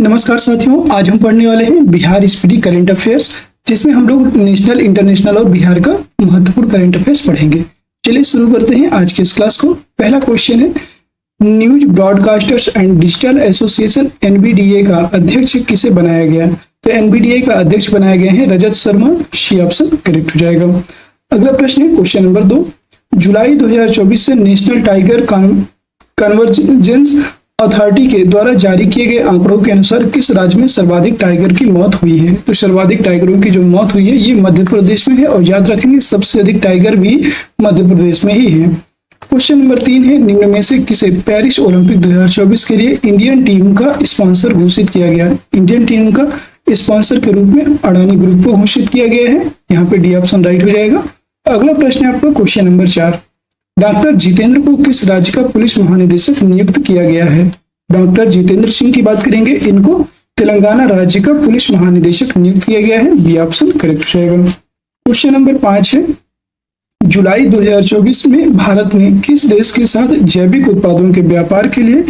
नमस्कार साथियों, आज हम पढ़ने वाले हैं बिहार स्पीडी करंट अफेयर्स, जिसमें हम लोग नेशनल, इंटरनेशनल और बिहार का महत्वपूर्ण करंट अफेयर्स पढ़ेंगे। चलिए शुरू करते हैं आज के इस क्लास को। पहला क्वेश्चन है, news broadcasters and digital association NBDA का अध्यक्ष किसे बनाया गया? तो एनबीडीए का अध्यक्ष बनाए गए हैं रजत शर्मा। सी ऑप्शन करेक्ट हो जाएगा। अगला प्रश्न है क्वेश्चन नंबर 2, जुलाई 2024 से नेशनल टाइगर कन्वर्जेंस अथॉरिटी के द्वारा जारी किए गए आंकड़ों के अनुसार किस राज्य में सर्वाधिक टाइगर की मौत हुई है? तो सर्वाधिक टाइगरों की जो मौत हुई है ये मध्य प्रदेश में है, और याद रखेंगे सबसे अधिक टाइगर भी मध्य प्रदेश में ही है। क्वेश्चन नंबर 3 है, निम्न में से किसे पेरिस ओलंपिक 2024 के लिए इंडियन टीम का स्पॉन्सर घोषित किया गया? इंडियन टीम का स्पॉन्सर के रूप में अडानी ग्रुप को घोषित किया गया है। यहाँ पे डी ऑप्शन राइट हो जाएगा। अगला प्रश्न है आपका क्वेश्चन नंबर 4, डॉक्टर जितेंद्र को किस राज्य का पुलिस महानिदेशक नियुक्त किया गया है? डॉक्टर जितेंद्र सिंह की बात करेंगे, इनको तेलंगाना राज्य का पुलिस महानिदेशक नियुक्त किया गया है। बी ऑप्शन करेक्ट रहेगा। क्वेश्चन नंबर 5 है, जुलाई 2024 में भारत ने किस देश के साथ जैविक उत्पादों के व्यापार के लिए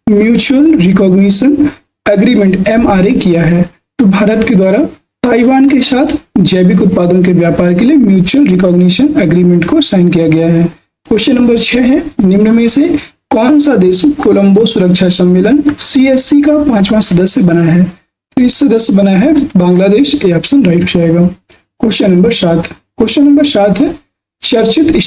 म्यूचुअल रिकॉग्निशन एग्रीमेंट एमआरए किया है? तो भारत के द्वारा ताइवान के साथ जैविक उत्पादों के व्यापार के लिए म्यूचुअल रिकॉग्निशन एग्रीमेंट को साइन किया गया है। क्वेश्चन नंबर 6 है, निम्न में से कौन सा देश कोलंबो सुरक्षा सम्मेलन सीएससी का 5वां सदस्य बना है? तो इस सदस्य बना है बांग्लादेश। ए ऑप्शन राइट हो जाएगा। क्वेश्चन नंबर 7 है, चर्चित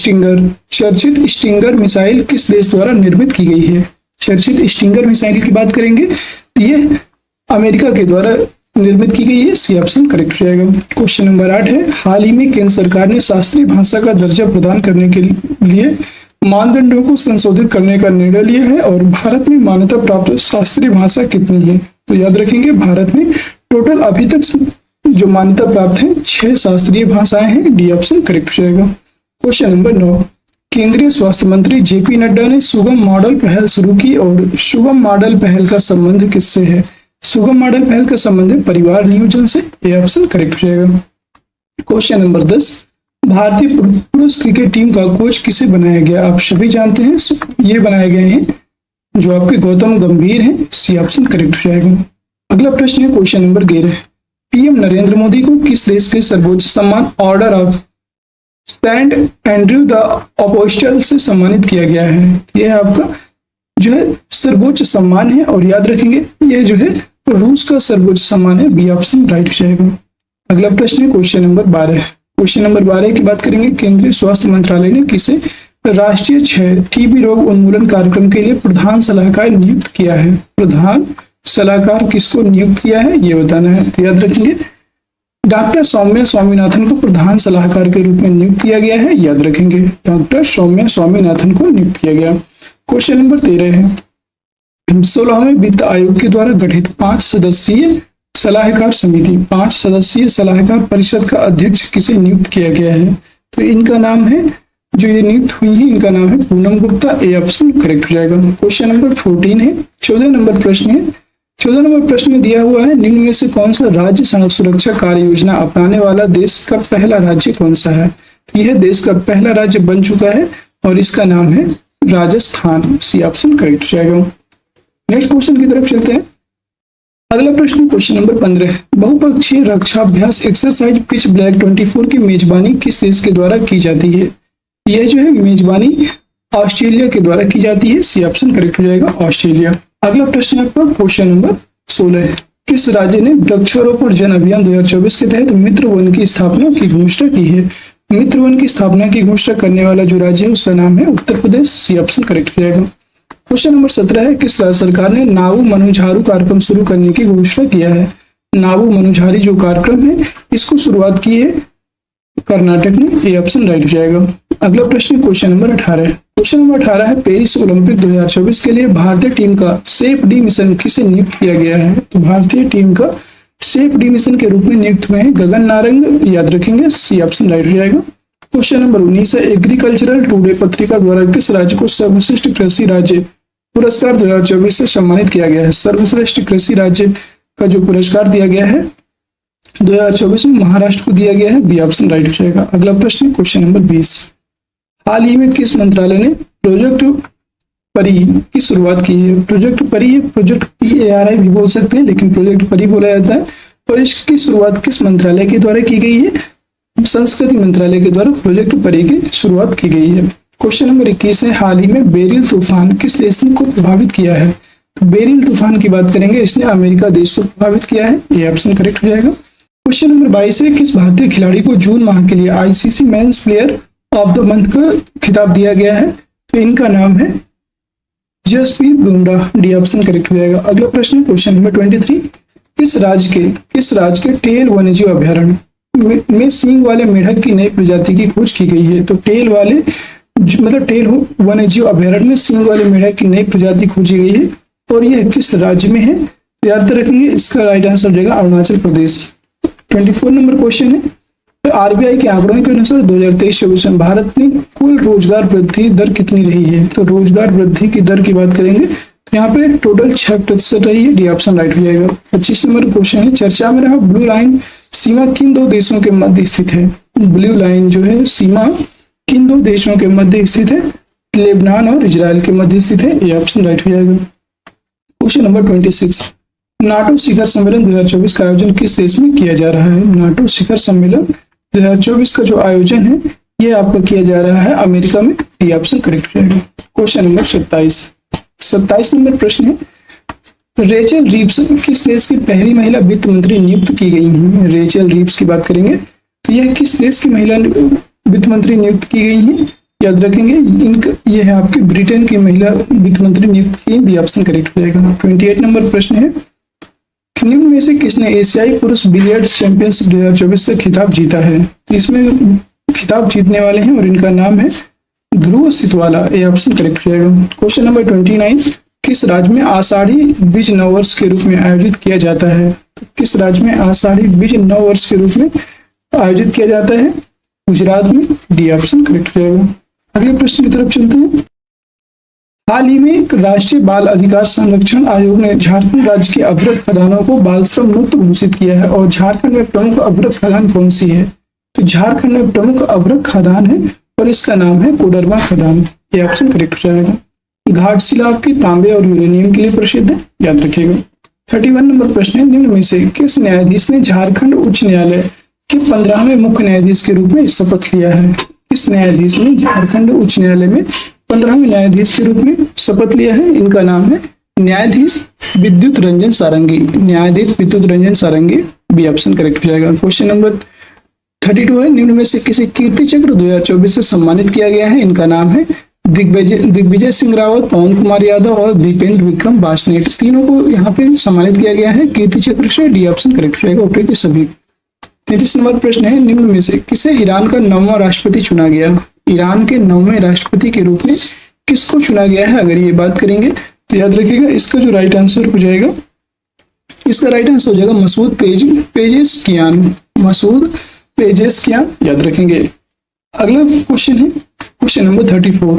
स्टिंगर मिसाइल किस देश द्वारा निर्मित की गई है? चर्चित स्टिंगर मिसाइल की बात करेंगे तो ये अमेरिका के द्वारा निर्मित की गई है। सी ऑप्शन करेक्ट हो जाएगा। क्वेश्चन नंबर 8 है, हाल ही में केंद्र सरकार ने शास्त्रीय भाषा का दर्जा प्रदान करने के लिए मानदंडों को संशोधित करने का निर्णय लिया है, और भारत में मान्यता प्राप्त शास्त्रीय भाषा कितनी है? तो याद रखेंगे भारत में टोटल अभी तक जो मान्यता प्राप्त है 6 शास्त्रीय भाषाएं हैं। डी ऑप्शन करेक्ट हो जाएगा। क्वेश्चन नंबर 9, केंद्रीय स्वास्थ्य मंत्री जेपी नड्डा ने सुगम मॉडल पहल शुरू की, और सुगम मॉडल पहल का संबंध किससे है? सुगम मॉडल पहल का संबंध है परिवार नियोजन से। ए ऑप्शन करेक्ट हो जाएगा। क्वेश्चन नंबर 10, भारतीय पुरुष क्रिकेट टीम का कोच किसे बनाया गया? आप सभी जानते हैं, ये बनाए गए हैं जो आपके गौतम गंभीर हैं। सी ऑप्शन करेक्ट हो जाएगा। अगला प्रश्न है question number 11, PM Narendra Modi को किस देश के सर्वोच्च सम्मान Order of Saint Andrew the Apostle से सम्मानित किया गया है? यह आपका जो है सर्वोच्च सम्मान है, और याद रखेंगे यह जो है रूस का सर्वोच्च सम्मान है। बी ऑप्शन राइट हो जाएगा। अगला प्रश्न है क्वेश्चन नंबर 12। क्वेश्चन नंबर 12 की बात करेंगे, केंद्रीय स्वास्थ्य मंत्रालय ने किसे राष्ट्रीय क्षय टीबी रोग उन्मूलन कार्यक्रम के लिए प्रधान सलाहकार नियुक्त किया है? प्रधान सलाहकार किसको नियुक्त किया है ये बताना है। तो याद रखेंगे डॉक्टर सौम्या स्वामीनाथन को प्रधान सलाहकार के रूप में नियुक्त किया गया है। याद रखेंगे डॉक्टर सौम्या स्वामीनाथन को नियुक्त किया गया। क्वेश्चन नंबर 13 है, 16वें वित्त आयोग के द्वारा गठित 5 सदस्यीय सलाहकार समिति, 5 सदस्यीय सलाहकार परिषद का अध्यक्ष किसे नियुक्त किया गया है? तो इनका नाम है, जो ये नियुक्त हुई है इनका नाम है Poonam Gupta. A option correct हो जाएगा। क्वेश्चन नंबर 14 है, 14 नंबर प्रश्न है। 14 नंबर प्रश्न में दिया हुआ है, निम्न में से कौन सा राज्य सड़क सुरक्षा कार्य योजना अपनाने वाला देश का पहला राज्य कौन सा है? तो यह देश का पहला राज्य बन चुका है, और इसका नाम है राजस्थान। सी ऑप्शन करेक्ट हो जाएगा। नेक्स्ट क्वेश्चन की तरफ चलते हैं। अगला प्रश्न क्वेश्चन नंबर 15, बहुपक्षीय रक्षाभ्यास एक्सरसाइज पिच ब्लैक 24 की मेजबानी किस देश के द्वारा की जाती है? यह जो है मेजबानी ऑस्ट्रेलिया के द्वारा की जाती है। सी ऑप्शन करेक्ट हो जाएगा, ऑस्ट्रेलिया। अगला प्रश्न आपका क्वेश्चन नंबर 16 है, किस राज्य ने वृक्षारोपण जन अभियान 2024 के तहत मित्र वन की स्थापना की घोषणा की है? मित्र वन की स्थापना की घोषणा करने वाला जो राज्य है उसका नाम है उत्तर प्रदेश। सी ऑप्शन करेक्ट हो जाएगा। क्वेश्चन नंबर 17 है, किस राज्य सरकार ने नावू मनुझारू कार्यक्रम शुरू करने की घोषणा किया है? नावू मनुझारी जो कार्यक्रम है इसको शुरुआत की है कर्नाटक ने। ए ऑप्शन राइट हो जाएगा। अगला प्रश्न क्वेश्चन नंबर 18 है। क्वेश्चन नंबर 18 है, पेरिस ओलंपिक 2024 के लिए भारतीय टीम का सेफ डी मिशन किसे नियुक्त किया गया है? तो भारतीय टीम का सेफ डी मिशन के रूप में नियुक्त हुए हैं गगन नारंग। याद रखेंगे, सी ऑप्शन राइट हो जाएगा। क्वेश्चन नंबर 19 है, एग्रीकल्चरल टुडे पत्रिका द्वारा किस राज्य को सर्वश्रेष्ठ कृषि राज्य पुरस्कार 2024 से सम्मानित किया गया है? सर्वश्रेष्ठ कृषि राज्य का जो पुरस्कार दिया गया है 2024 में महाराष्ट्र को दिया गया है। बी ऑप्शन राइट हो जाएगा। अगला प्रश्न क्वेश्चन नंबर 20, हाल ही में किस मंत्रालय ने परी की शुरुआत की है? प्रोजेक्ट परी है, प्रोजेक्ट PARI भी बोल सकते हैं, लेकिन प्रोजेक्ट परी बोला जाता है। और इसकी शुरुआत किस मंत्रालय के द्वारा की गई है? संस्कृति मंत्रालय के द्वारा प्रोजेक्ट परी की शुरुआत की गई है। क्वेश्चन नंबर 21 है, हाल ही में बेरिल तूफान किस देश को प्रभावित किया है? तो बेरिल तूफान की बात करेंगे, इसने अमेरिका देश को प्रभावित किया है। ये ऑप्शन करेक्ट हो जाएगा। क्वेश्चन नंबर 22 है, किस भारतीय खिलाड़ी को जून माह के लिए ICC men's player of the month का खिताब दिया गया है? तो इनका नाम है Jasprit Bumrah. D option correct हो जाएगा। अगला प्रश्न है क्वेश्चन नंबर 23, किस राज्य के टेल वन्यजीव अभ्यारण्य में सींग वाले मेढक की नई प्रजाति की खोज की गई है? तो टेल वन्यजीव अभ्यारण्य में सींग वाले मेढक की नई प्रजाति खोजी गई है, और यह किस राज्य में है? याद रखेंगे, इसका राइट आंसर हो जाएगा अरुणाचल प्रदेश। 24 नंबर क्वेश्चन है, तो RBI के आंकड़ों के अनुसार 2023-24 में भारत में कुल रोजगार वृद्धि दर कितनी रही है? तो रोजगार वृद्धि की दर की बात करेंगे तो यहाँ पे टोटल 6% रही है। डी ऑप्शन राइट हो जाएगा। 25 नंबर क्वेश्चन है, चर्चा में रहा ब्लू लाइन सीमा किन दो देशों के मध्य स्थित है? ब्लू लाइन जो है सीमा किन दो देशों के मध्य स्थित है? लेबनान और इजराइल के मध्य स्थित है। ये ऑप्शन राइट हो जाएगा। क्वेश्चन नंबर 26, नाटो शिखर सम्मेलन 2024 का आयोजन किस देश में किया जा रहा है? नाटो शिखर सम्मेलन 2024 का जो आयोजन है ये आपका किया जा रहा है अमेरिका में। डी ऑप्शन करेक्ट हो जाएगा। क्वेश्चन नंबर 27 नंबर प्रश्न है, रेचल रीव्स किस देश की पहली महिला वित्त मंत्री नियुक्त की गई हैं? रेचल रीव्स की बात करेंगे तो यह किस देश की महिला वित्त मंत्री नियुक्त की गई हैं? याद रखेंगे, इनका यह है आपकी ब्रिटेन की महिला वित्त मंत्री नियुक्त की। बी ऑप्शन करेक्ट हो जाएगा। 28 नंबर प्रश्न है, निम्न में से किसने एशियाई पुरुष बिलियर्ड्स चैंपियनशिप 2024 से खिताब जीता है? तो इसमें खिताब जीतने वाले हैं और इनका नाम है ध्रुव सितवाला। ये ऑप्शन करेक्ट हो जाएगा। क्वेश्चन नंबर 29, किस राज्य में आषाढ़ी बीज नववर्ष के रूप में आयोजित किया जाता है? तो किस राज्य में आषाढ़ी बीज नववर्ष के रूप में आयोजित किया जाता है? गुजरात में। डी ऑप्शन करेक्ट हो जाएगा। अगले प्रश्न की तरफ चलते हैं। हाल ही में राष्ट्रीय बाल अधिकार संरक्षण आयोग ने झारखंड राज्य के अवरक्त खदानों को बाल श्रम मुक्त घोषित किया है, और झारखंड में प्रमुख अवरक्त खदान कौन सी है? तो झारखंड में प्रमुख अवरक्त खदान है और इसका नाम है कोडरमा खदान। ये ऑप्शन करेक्ट हो जाएगा। घाटशिला आपकी तांबे और यूरेनियम के लिए प्रसिद्ध है, याद रखिएगा। 31 नंबर प्रश्न है, निम्न में से किस न्यायाधीश ने झारखंड उच्च न्यायालय के 15वें मुख्य न्यायाधीश के रूप में शपथ लिया है? किस न्यायाधीश ने झारखंड उच्च न्यायालय में 15वें न्यायाधीश के रूप में शपथ लिया है? इनका नाम है न्यायाधीश विद्युत रंजन सारंगी। न्यायाधीश विद्युत रंजन सारंगी। बी ऑप्शन करेक्ट हो जाएगा। क्वेश्चन नंबर 32 है, निम्न में से किसी कीर्ति चक्र 2024 से सम्मानित किया गया है? इनका नाम है दिग्विजय सिंह रावत, पवन कुमार यादव और दीपेंद्र विक्रम बासनेट। तीनों को यहाँ पे सम्मानित किया गया है कीर्ति चक्र से। डी ऑप्शन करेक्ट रहेगा। ऊपर के सभी। 33 नंबर प्रश्न है, निम्न में से किसे ईरान का 9वां राष्ट्रपति चुना गया? ईरान के 9वें राष्ट्रपति के रूप में किसको चुना गया है? अगर ये बात करेंगे तो याद रखिएगा, इसका जो राइट आंसर हो जाएगा, इसका राइट आंसर हो जाएगा मसूद पेजेशकियान। मसूद पेजेशकियान, याद रखेंगे। अगला क्वेश्चन है क्वेश्चन नंबर 34,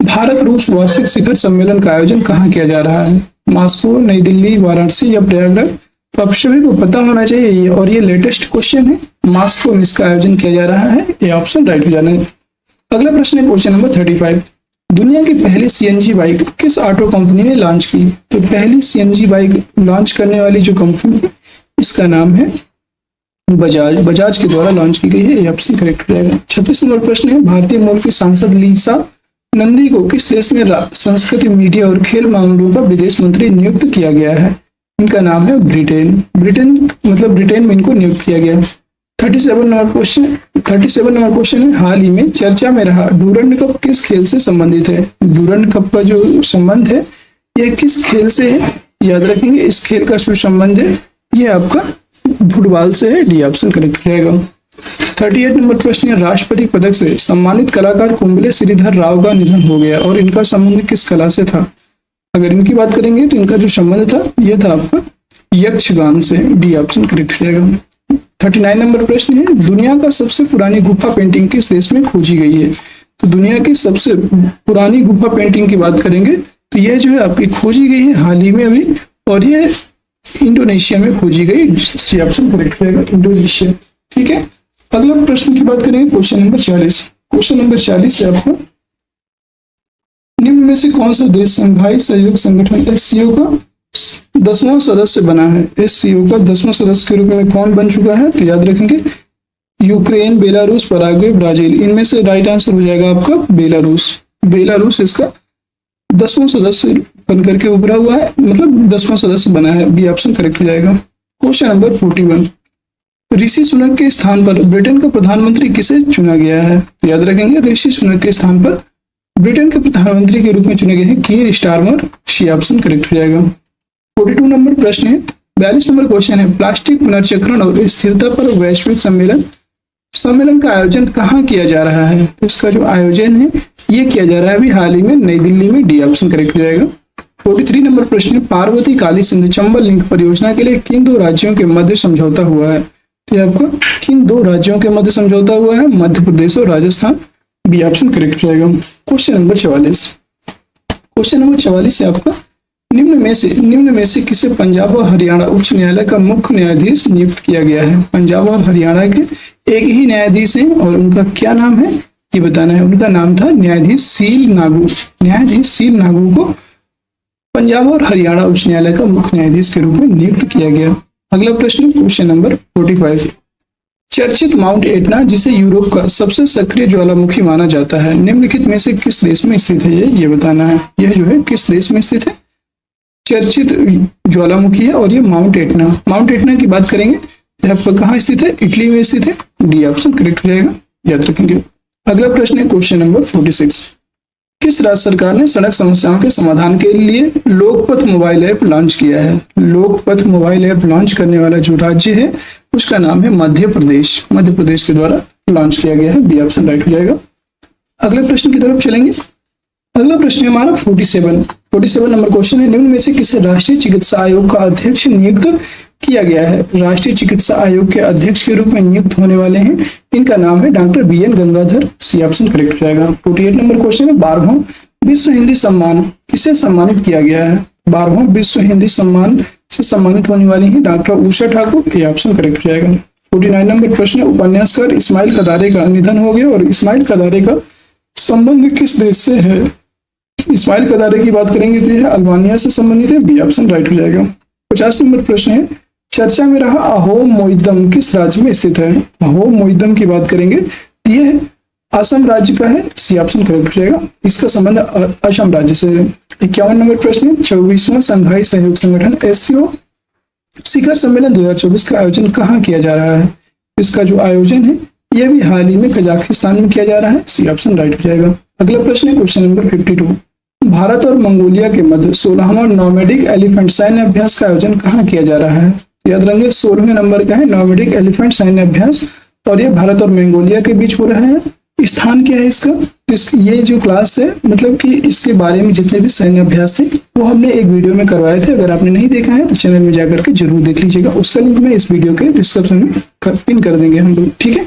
भारत रूस वार्षिक शिखर सम्मेलन का आयोजन कहाँ किया जा रहा है? मॉस्को, नई दिल्ली, वाराणसी या प्रयागराज? तो आप सभी को पता होना चाहिए, और ये लेटेस्ट क्वेश्चन है। मॉस्को में इसका आयोजन किया जा रहा है। ये ऑप्शन राइट हो जाना है। अगला प्रश्न है क्वेश्चन नंबर 35, दुनिया की पहली CNG बाइक किस ऑटो कंपनी ने लॉन्च की? तो पहली CNG बाइक लॉन्च करने वाली जो कंपनी है इसका नाम है बजाज के द्वारा लॉन्च की गई है। ये ऑप्शन करेक्ट हो जाएगा। 36 नंबर प्रश्न है, भारतीय मूल की सांसद लीसा नंदी को किस देश में संस्कृति, मीडिया और खेल मामलों का विदेश मंत्री नियुक्त किया गया है? इनका नाम है ब्रिटेन में इनको नियुक्त किया गया। 37 नंबर क्वेश्चन है, हाल ही में चर्चा में रहा डूरंड कप किस खेल से संबंधित है? डूरंड कप का जो संबंध है यह किस खेल से है? याद रखेंगे, इस खेल का जो संबंध है यह आपका फुटबॉल से है। डी ऑप्शन करेक्ट रहेगा। 38 नंबर प्रश्न है, राष्ट्रपति पदक से सम्मानित कलाकार कुंबले श्रीधर राव का निधन हो गया, और इनका संबंध किस कला से था? अगर इनकी बात करेंगे तो इनका जो संबंध था यह था आपका यक्षगान से। डी ऑप्शन करेक्ट रहेगा। 39 नंबर प्रश्न है, दुनिया का सबसे पुरानी गुफा पेंटिंग किस देश में खोजी गई है? तो दुनिया की सबसे पुरानी गुफा पेंटिंग की बात करेंगे तो यह जो है आपकी खोजी गई है हाल ही में अभी, और यह इंडोनेशिया में खोजी गई। सी ऑप्शन करेक्ट रहेगा, इंडोनेशिया। ठीक है। अगला प्रश्न की बात करेंगे क्वेश्चन नंबर 40। क्वेश्चन नंबर 40 से आपको निम्न में से कौन सा देश संघाई सहयोग संगठन एससीओ का 10वां सदस्य बना है? एससीओ का 10वां सदस्य के रूप में कौन बन चुका है? तो याद रखेंगे यूक्रेन, बेलारूस, पराग्वे, ब्राजील। इनमें से राइट आंसर हो जाएगा आपका बेलारूस। बेलारूस इसका 10वां सदस्य बन करके उभरा हुआ है, मतलब 10वां सदस्य बना है। बी ऑप्शन करेक्ट हो जाएगा। क्वेश्चन नंबर 41, ऋषि सुनक के स्थान पर ब्रिटेन का प्रधानमंत्री किसे चुना गया है? तो याद रखेंगे ऋषि सुनक के स्थान पर ब्रिटेन के प्रधानमंत्री के रूप में चुने गए हैं कीर स्टारमर। सी ऑप्शन करेक्ट हो जाएगा। 42 नंबर प्रश्न है। 42 नंबर क्वेश्चन है, प्लास्टिक पुनर्चक्रण और स्थिरता पर वैश्विक सम्मेलन का आयोजन कहाँ किया जा रहा है? तो इसका जो आयोजन है ये किया जा रहा है अभी हाल ही में नई दिल्ली में। डी ऑप्शन करेक्ट हो जाएगा। 43 नंबर प्रश्न है, पार्वती काली सिंध चंबल लिंक परियोजना के लिए किन 2 राज्यों के मध्य समझौता हुआ है? तो ये आपका किन 2 राज्यों के मध्य समझौता हुआ है? मध्य प्रदेश और राजस्थान। बी ऑप्शन करेक्ट हो जाएगा। क्वेश्चन नंबर 44, क्वेश्चन नंबर 44 है आपका, निम्न में से किसे पंजाब और हरियाणा उच्च न्यायालय का मुख्य न्यायाधीश नियुक्त किया गया है? पंजाब और हरियाणा के एक ही न्यायाधीश हैं और उनका क्या नाम है ये बताना है। उनका नाम था न्यायाधीश सील नागू। न्यायाधीश सील नागू को पंजाब और हरियाणा उच्च न्यायालय का मुख्य न्यायाधीश के रूप में नियुक्त किया गया। अगला प्रश्न क्वेश्चन नंबर 45, चर्चित माउंट एटना जिसे यूरोप का सबसे सक्रिय ज्वालामुखी माना जाता है निम्नलिखित में से किस देश में स्थित है? ये बताना है। यह जो है किस देश में स्थित है? चर्चित ज्वालामुखी है और ये माउंट एटना की बात करेंगे आपका कहाँ स्थित है? इटली में स्थित है। डी ऑप्शन करेक्ट हो जाएगा, याद रखेंगे। अगला प्रश्न है क्वेश्चन नंबर 46, किस राज्य सरकार ने सड़क समस्याओं के समाधान के लिए लोकपथ मोबाइल ऐप लॉन्च किया है? लोकपथ मोबाइल ऐप लॉन्च करने वाला जो राज्य है उसका नाम है मध्य प्रदेश। मध्य प्रदेश के द्वारा लॉन्च किया गया है। बी ऑप्शन राइट हो जाएगा। अगले प्रश्न की तरफ चलेंगे। अगला प्रश्न है हमारा 47 नंबर क्वेश्चन है, निम्न में से किसे राष्ट्रीय चिकित्सा आयोग का अध्यक्ष नियुक्त किया गया है? राष्ट्रीय चिकित्सा आयोग के अध्यक्ष के रूप में नियुक्त होने वाले हैं, इनका नाम है doctor BN Gangadhar. C option correct हो जाएगा। 48 नंबर क्वेश्चन है, 12वां विश्व हिंदी सम्मान किसे सम्मानित किया गया है? 12वां विश्व हिंदी सम्मान से सम्मानित होने वाली है डॉक्टर उषा ठाकुर। ये ऑप्शन करेक्ट हो जाएगा। 49 नंबर प्रश्न है, उपन्यासकार इस्माइल कदारे का निधन हो गया और इस्माइल कदारे का संबंध किस देश से है? इस्माइल कदारे की बात करेंगे तो यह अल्बानिया से संबंधित है। बी ऑप्शन राइट हो जाएगा। 50 नंबर प्रश्न है, चर्चा में रहा अहोम मोइदम किस राज्य में स्थित है? अहोम मोइदम की बात करेंगे यह असम राज्य का है। सी ऑप्शन करेक्ट हो जाएगा। इसका संबंध असम राज्य से है। 51 नंबर प्रश्न है, 24वां संघाई सहयोग संगठन एससीओ शिखर सम्मेलन 2024 का आयोजन कहाँ किया जा रहा है? इसका जो आयोजन है यह भी हाल ही में कजाकिस्तान में किया जा रहा है। सी ऑप्शन राइट हो जाएगा। अगला प्रश्न है क्वेश्चन नंबर 52, भारत और मंगोलिया के मध्य 16वां नॉर्मेडिक एलिफेंट सैन्य अभ्यास का आयोजन कहाँ किया जा रहा है? याद रखेंगे 16वें नंबर का है नॉर्मेडिक एलिफेंट सैन्य अभ्यास और ये भारत और मंगोलिया के बीच हो रहा है। स्थान क्या है इसका? ये जो क्लास है मतलब कि इसके बारे में जितने भी सैन्य अभ्यास थे वो हमने एक वीडियो में करवाए थे। अगर आपने नहीं देखा है तो चैनल में जाकर के जरूर देख लीजिएगा। उसका लिंक मैं इस वीडियो के डिस्क्रिप्शन में पिन कर देंगे हम लोग, ठीक है।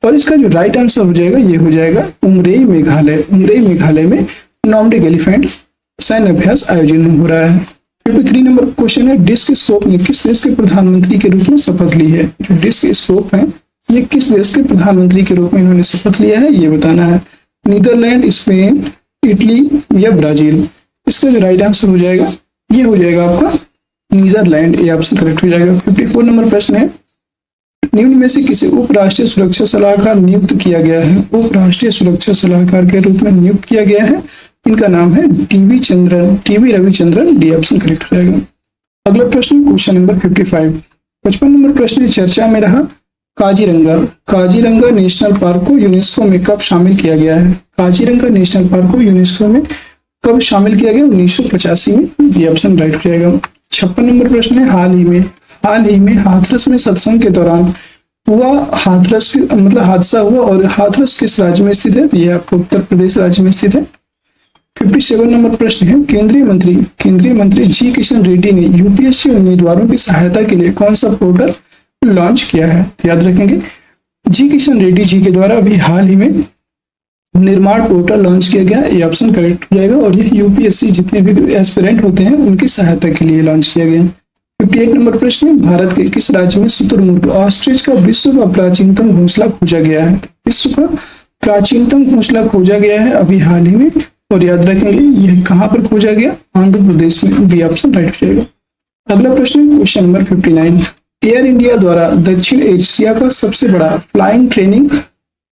और इसका जो राइट आंसर हो जाएगा ये हो जाएगा उमरेई मेघालय। उमरेई मेघालय में नॉर्मेडिक एलिफेंट सैन्य अभ्यास आयोजन हो रहा है। 53 नंबर क्वेश्चन है, डिस्क स्कोप ने किस देश के प्रधानमंत्री के रूप में शपथ ली है? जो डिस्क स्कोप है ये किस देश के प्रधानमंत्री के रूप में इन्होंने शपथ लिया है ये बताना है। नीदरलैंड, स्पेन, इटली या ब्राजील। इसका जो राइट आंसर हो जाएगा ये हो जाएगा आपका नीदरलैंड। ये ऑप्शन करेक्ट हो जाएगा। 54 नंबर प्रश्न है, निम्न में से किसे उपराष्ट्रीय सुरक्षा सलाहकार नियुक्त किया गया है? उपराष्ट्रीय सुरक्षा सलाहकार के रूप में नियुक्त किया गया है, इनका नाम है TV Ravichandran. D option correct हो जाएगा। अगला प्रश्न क्वेश्चन नंबर 55, 55 नंबर प्रश्न चर्चा में रहा काजीरंगा नेशनल पार्क को यूनेस्को में कब शामिल किया गया है? काजीरंगा नेशनल पार्क को यूनेस्को में कब शामिल किया गया? 1985 में। ये ऑप्शन राइट हो जाएगा। 56 नंबर प्रश्न है, हाल ही में हाथरस में सत्संग के दौरान हुआ हादसा हुआ और हाथरस किस राज्य में स्थित है? यह आपको उत्तर प्रदेश राज्य में स्थित है। 57 नंबर प्रश्न है, केंद्रीय मंत्री जी किशन रेड्डी ने यूपीएससी उम्मीदवारों की सहायता के लिए कौन सा पोर्टल लॉन्च किया है? याद रखेंगे जी किशन रेड्डी जी के द्वारा अभी हाल ही में निर्माण पोर्टल लॉन्च किया गया। ये ऑप्शन करेक्ट हो जाएगा और ये यूपीएससी जितने भी एस्पिरेंट होते हैं उनकी सहायता के लिए लॉन्च किया गया। 58 नंबर प्रश्न है, भारत के किस राज्य में शुतुरमुर्ग ऑस्ट्रिच का विश्व का प्राचीनतम घोंसला खोजा गया है? विश्व का प्राचीनतम घोंसला खोजा गया है अभी हाल ही में और याद रखेंगे यह कहाँ पर खोजा गया, आंध्र प्रदेश में। बी ऑप्शन राइट हो जाएगा। अगला प्रश्न क्वेश्चन नंबर 59, एयर इंडिया द्वारा दक्षिण एशिया का सबसे बड़ा फ्लाइंग ट्रेनिंग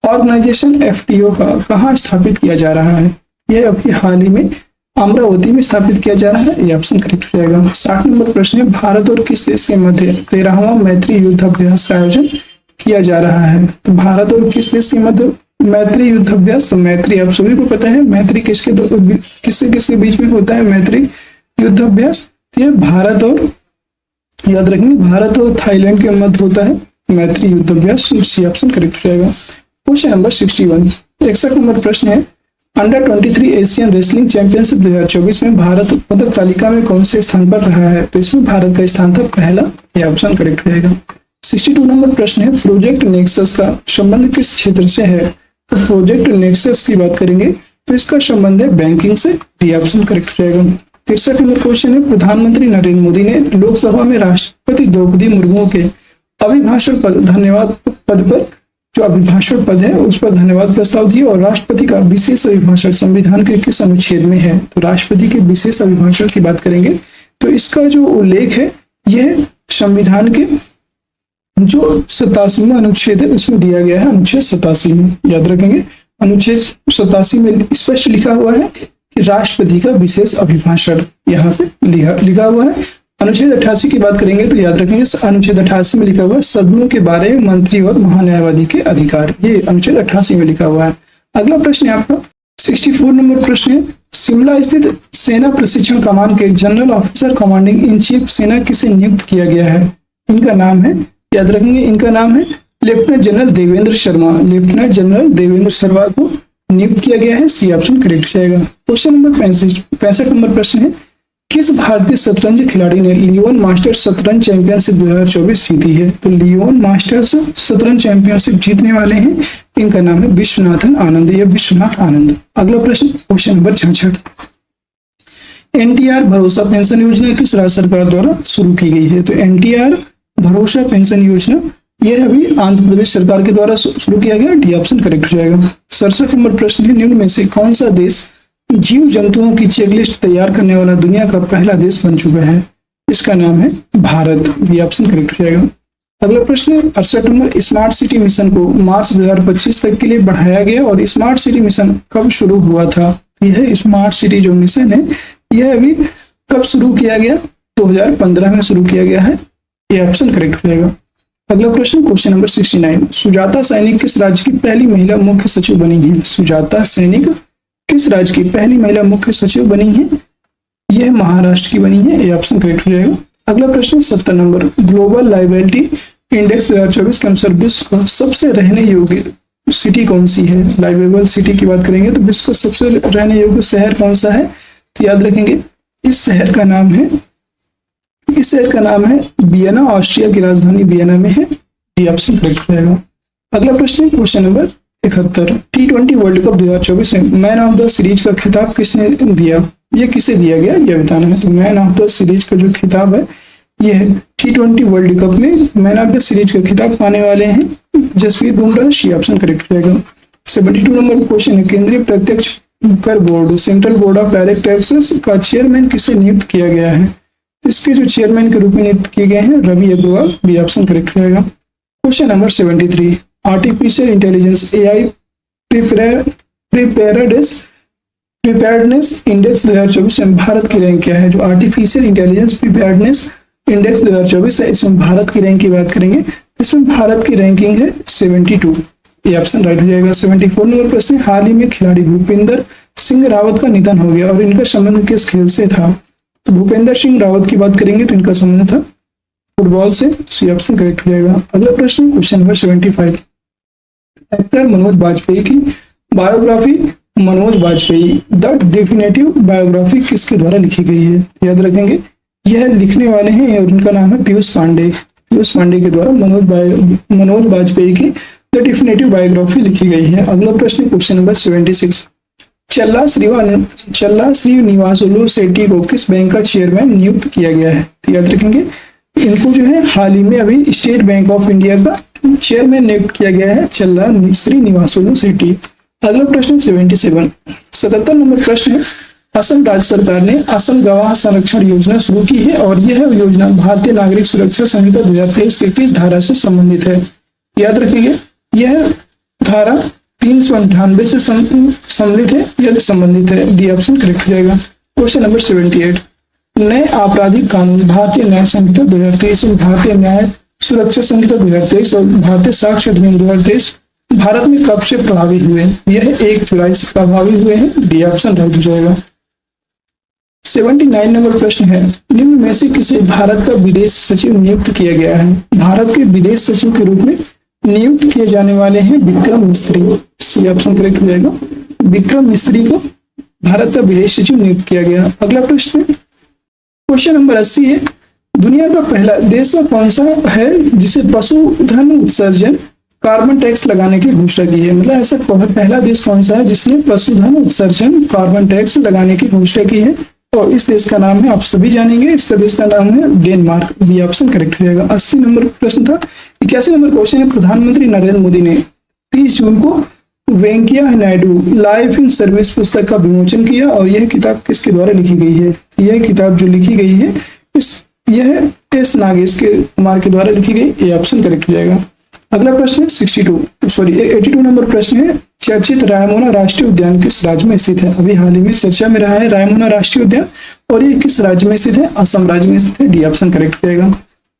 ऑर्गेनाइजेशन एफटीओ का कहाँ स्थापित किया जा रहा है। यह अभी हाल ही में अमरावती में स्थापित किया जा रहा है। यह ऑप्शन करेक्ट हो जाएगा। 60 नंबर प्रश्न है, भारत और किस देश के मध्य 13वां मैत्री युद्धाभ्यास का आयोजन किया जा रहा है। तो भारत और किस देश के मध्य मैत्री युद्धाभ्यास, तो मैत्री आप सभी को पता है, मैत्री किसके किसके बीच में होता है मैत्री युद्धाभ्यास। यह भारत और, याद रखेंगे, भारत और थाईलैंड के मध्य होता है मैत्री युद्धाभ्यास। सी ऑप्शन करेक्ट हो जाएगा। क्वेश्चन नंबर 61, 61 नंबर प्रश्न है, अंडर 23 एशियन रेसलिंग चैंपियनशिप 2024 में भारत पदक तालिका में कौन से स्थान पर रहा है। तो इसमें भारत का स्थान था पहला। यह ऑप्शन करेक्ट हो जाएगा। 62 नंबर प्रश्न है, प्रोजेक्ट नेक्सस का संबंध किस क्षेत्र से है। तो प्रोजेक्ट नेक्सस की बात करेंगे तो इसका संबंध है बैंकिंग से। डी ऑप्शन करेक्ट हो जाएगा। 63 नंबर क्वेश्चन है, प्रधानमंत्री नरेंद्र मोदी ने लोकसभा में राष्ट्रपति द्रौपदी मुर्मू के अभिभाषण पद, धन्यवाद पद पर, जो अभिभाषण पद है उस पर धन्यवाद प्रस्ताव दिया। और राष्ट्रपति का विशेष अभिभाषण संविधान के किस अनुच्छेद में है। तो राष्ट्रपति के विशेष अभिभाषण की बात करेंगे तो इसका जो उल्लेख है यह संविधान के जो 87वां अनुच्छेद है उसमें दिया गया है, अनुच्छेद 87 में। याद रखेंगे अनुच्छेद 87 में स्पष्ट लिखा हुआ है कि राष्ट्रपति का विशेष अभिभाषण यहाँ पे लिखा हुआ है। अनुच्छेद 88 की बात करेंगे तो याद रखेंगे अनुच्छेद 88 में लिखा हुआ है सदनों के बारे में मंत्री और महान्यायवादी के अधिकार, ये अनुच्छेद 88 में लिखा हुआ है। अगला प्रश्न है आपका 64 नंबर प्रश्न है, शिमला स्थित सेना प्रशिक्षण कमान के general officer commanding in chief सेना किसे नियुक्त किया गया है। इनका नाम है, याद रखेंगे, इनका नाम है lieutenant general Devendra Sharma. Lieutenant general Devendra Sharma को नियुक्त किया गया है। सी ऑप्शन करेक्ट जाएगा। क्वेश्चन नंबर 65 नंबर प्रश्न है, किस भारतीय शतरंज खिलाड़ी ने लियोन मास्टर्स शतरंज चैंपियनशिप 2024 जीती है। तो लियोन मास्टर्स शतरंज चैंपियनशिप जीतने वाले हैं, इनका नाम है विश्वनाथन आनंद, या विश्वनाथ आनंद। अगला प्रश्न क्वेश्चन नंबर 66, एनटीआर भरोसा पेंशन योजना किस राज्य सरकार द्वारा शुरू की गई है। तो एनटीआर भरोसा पेंशन योजना यह अभी आंध्र प्रदेश सरकार के द्वारा शुरू किया गया। डी ऑप्शन करेक्ट हो जाएगा। 67 नंबर प्रश्न है, निम्न में से कौन सा देश जीव जंतुओं की चेकलिस्ट तैयार करने वाला दुनिया का पहला देश बन चुका है। इसका नाम है भारत। डी ऑप्शन करेक्ट हो जाएगा। अगला प्रश्न है 68 नंबर, स्मार्ट सिटी मिशन को मार्च 2025 तक के लिए बढ़ाया गया और स्मार्ट सिटी मिशन कब शुरू हुआ था। यह स्मार्ट सिटी जो मिशन है यह अभी कब शुरू किया गया, 2015 में शुरू किया गया है। ये ऑप्शन करेक्ट हो जाएगा। अगला प्रश्न क्वेश्चन नंबर 69, सुजाता सैनिक किस राज्य की पहली महिला मुख्य सचिव बनी है। सुजाता सैनिक किस राज्य की पहली महिला मुख्य सचिव बनी है। यह महाराष्ट्र की बनी है। ये ऑप्शन करेक्ट हो जाएगा। अगला प्रश्न 70 नंबर, ग्लोबल लाइबिलिटी इंडेक्स 2024 के अनुसार विश्व का सबसे रहने योग्य सिटी कौन सी है। लाइवेबल सिटी की बात करेंगे तो विश्व का सबसे रहने योग्य शहर कौन सा है। तो याद रखेंगे इस शहर का नाम है वियना, ऑस्ट्रिया की राजधानी वियना में है। ये ऑप्शन करेक्ट हो जाएगा। अगला प्रश्न question number 71, T20 world cup 2024 में मैन ऑफ द सीरीज का खिताब किसने दिया। ये किसे दिया गया यह बताना है। तो मैन ऑफ द सीरीज का जो खिताब है यह T20 वर्ल्ड कप में मैन ऑफ द सीरीज का खिताब पाने वाले हैं Jasprit Bumrah. C option correct हो जाएगा। 72 नंबर क्वेश्चन है, केंद्रीय प्रत्यक्ष कर board central board of direct taxes का चेयरमैन किसे नियुक्त किया गया है। इसके जो चेयरमैन के रूप में नियुक्त किए गए हैं Ravi Agarwal. B option correct रहेगा। Question number 73, artificial intelligence AI preparedness index 2024 में भारत की रैंक क्या है। जो आर्टिफिशियल इंटेलिजेंस प्रिपेयर्डनेस इंडेक्स 2024 है इसमें भारत की रैंक की बात करेंगे, इसमें भारत की रैंकिंग है 72। ये ऑप्शन राइट हो जाएगा। 74 नंबर प्रश्न, हाल ही में खिलाड़ी भूपेंद्र सिंह रावत का निधन हो गया और इनका संबंध किस खेल से था। तो भूपेंद्र सिंह रावत की बात करेंगे तो इनका संबंध था फुटबॉल से। सी ऑप्शन करेक्ट हो जाएगा। अगला प्रश्न question number 75, actor Manoj Vajpayee की biography Manoj Vajpayee the definitive biography किसके द्वारा लिखी गई है। याद रखेंगे यह लिखने वाले हैं और इनका नाम है पीयूष पांडे। पीयूष पांडे के द्वारा मनोज वाजपेयी की द डेफिनेटिव बायोग्राफी लिखी गई है। अगला प्रश्न क्वेश्चन नंबर 76, चल्ला श्रीनिवासुलु शेट्टी को किस बैंक का चेयरमैन नियुक्त किया गया है। तो याद रखेंगे इनको जो है हाल ही में अभी स्टेट बैंक ऑफ इंडिया का चेयरमैन नियुक्त किया गया है चल्ला श्रीनिवासुलु शेट्टी। अगला प्रश्न 77 नंबर प्रश्न है, असम राज्य सरकार ने असम गवाह संरक्षण योजना शुरू की है और यह योजना भारतीय नागरिक सुरक्षा संहिता 2023 के किस धारा से संबंधित है? याद रखिए, यह धारा 398 से संबंधित है या संबंधित है। डी ऑप्शन करेक्ट हो जाएगा। क्वेश्चन नंबर 78, नए आपराधिक कानून भारतीय न्याय संहिता 2023, भारतीय न्याय सुरक्षा संहिता 2023 और भारतीय साक्ष्य अधिनियम 2023 भारत में कब से प्रभावी हुए? यह 1 जुलाई से प्रभावी हुए हैं। डी ऑप्शन राइट हो जाएगा। 79 नंबर प्रश्न है, निम्न में से किसे भारत का विदेश सचिव नियुक्त किया गया है? भारत के विदेश सचिव के रूप में नियुक्त किए जाने वाले हैं विक्रम मिस्त्री। सी ऑप्शन करेक्ट हो जाएगा। विक्रम मिस्त्री को भारत का विदेश सचिव नियुक्त किया गया। अगला प्रश्न क्वेश्चन नंबर 80 है, दुनिया का पहला देश कौन सा है जिसे पशुधन उत्सर्जन कार्बन टैक्स लगाने की घोषणा की है? मतलब ऐसा पहला देश कौन सा है जिसने पशुधन उत्सर्जन कार्बन टैक्स लगाने की घोषणा की है? और इस देश का नाम है, आप सभी जानेंगे, इसका देश का नाम है डेनमार्क। बी ऑप्शन करेक्ट हो जाएगा। 80 नंबर प्रश्न था। 81 नंबर क्वेश्चन है, प्रधानमंत्री नरेंद्र मोदी ने 30 जून को Venkaiah Naidu life in service पुस्तक का विमोचन किया और यह किताब किसके द्वारा लिखी गई है? यह किताब जो लिखी गई है यह एस नागेश के कुमार के द्वारा लिखी गई। ए ऑप्शन करेक्ट हो जाएगा। अगला प्रश्न है 82 नंबर प्रश्न है, चर्चित रायमोना राष्ट्रीय उद्यान किस राज्य में स्थित है? अभी हाल ही में चर्चा में रहा है रायमोना राष्ट्रीय उद्यान और ये किस राज्य में स्थित है? असम राज्य में स्थित है। डी ऑप्शन करेक्ट हो जाएगा।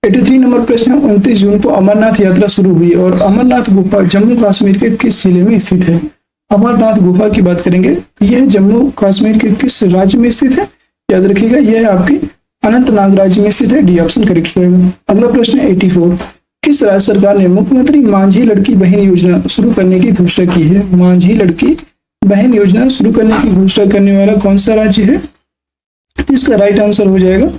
83 नंबर प्रश्न है, 29 जून को अमरनाथ यात्रा शुरू हुई और अमरनाथ गुफा जम्मू कश्मीर के किस जिले में स्थित है? अमरनाथ गुफा की बात करेंगे, यह जम्मू कश्मीर के किस राज्य में स्थित है? याद रखिएगा, यह आपकी अनंतनाग राज्य में स्थित है। डी ऑप्शन करेक्ट रहेगा। अगला प्रश्न है 84, किस राज्य सरकार ने मुख्यमंत्री मांझी लड़की बहन योजना शुरू करने की घोषणा की है? मांझी लड़की बहन योजना शुरू करने की घोषणा करने वाला कौन सा राज्य है? इसका राइट आंसर हो जाएगा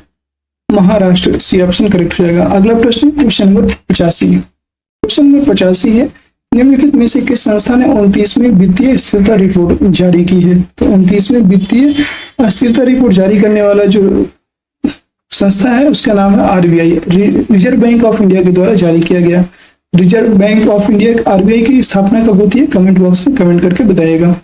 महाराष्ट्र। सी ऑप्शन करेक्ट हो जाएगा। अगला प्रश्न क्वेश्चन नंबर 85। क्वेश्चन नंबर 85 है, निम्नलिखित में से किस संस्था ने 29वीं वित्तीय स्थिरता रिपोर्ट जारी की है? तो 29वीं वित्तीय स्थिरता रिपोर्ट जारी करने वाला जो संस्था है उसका नाम है RBI, reserve bank of India के द्वारा जारी किया गया। Reserve bank of India RBI की स्थापना कब होती है? कमेंट बॉक्स में कमेंट करके बताइएगा।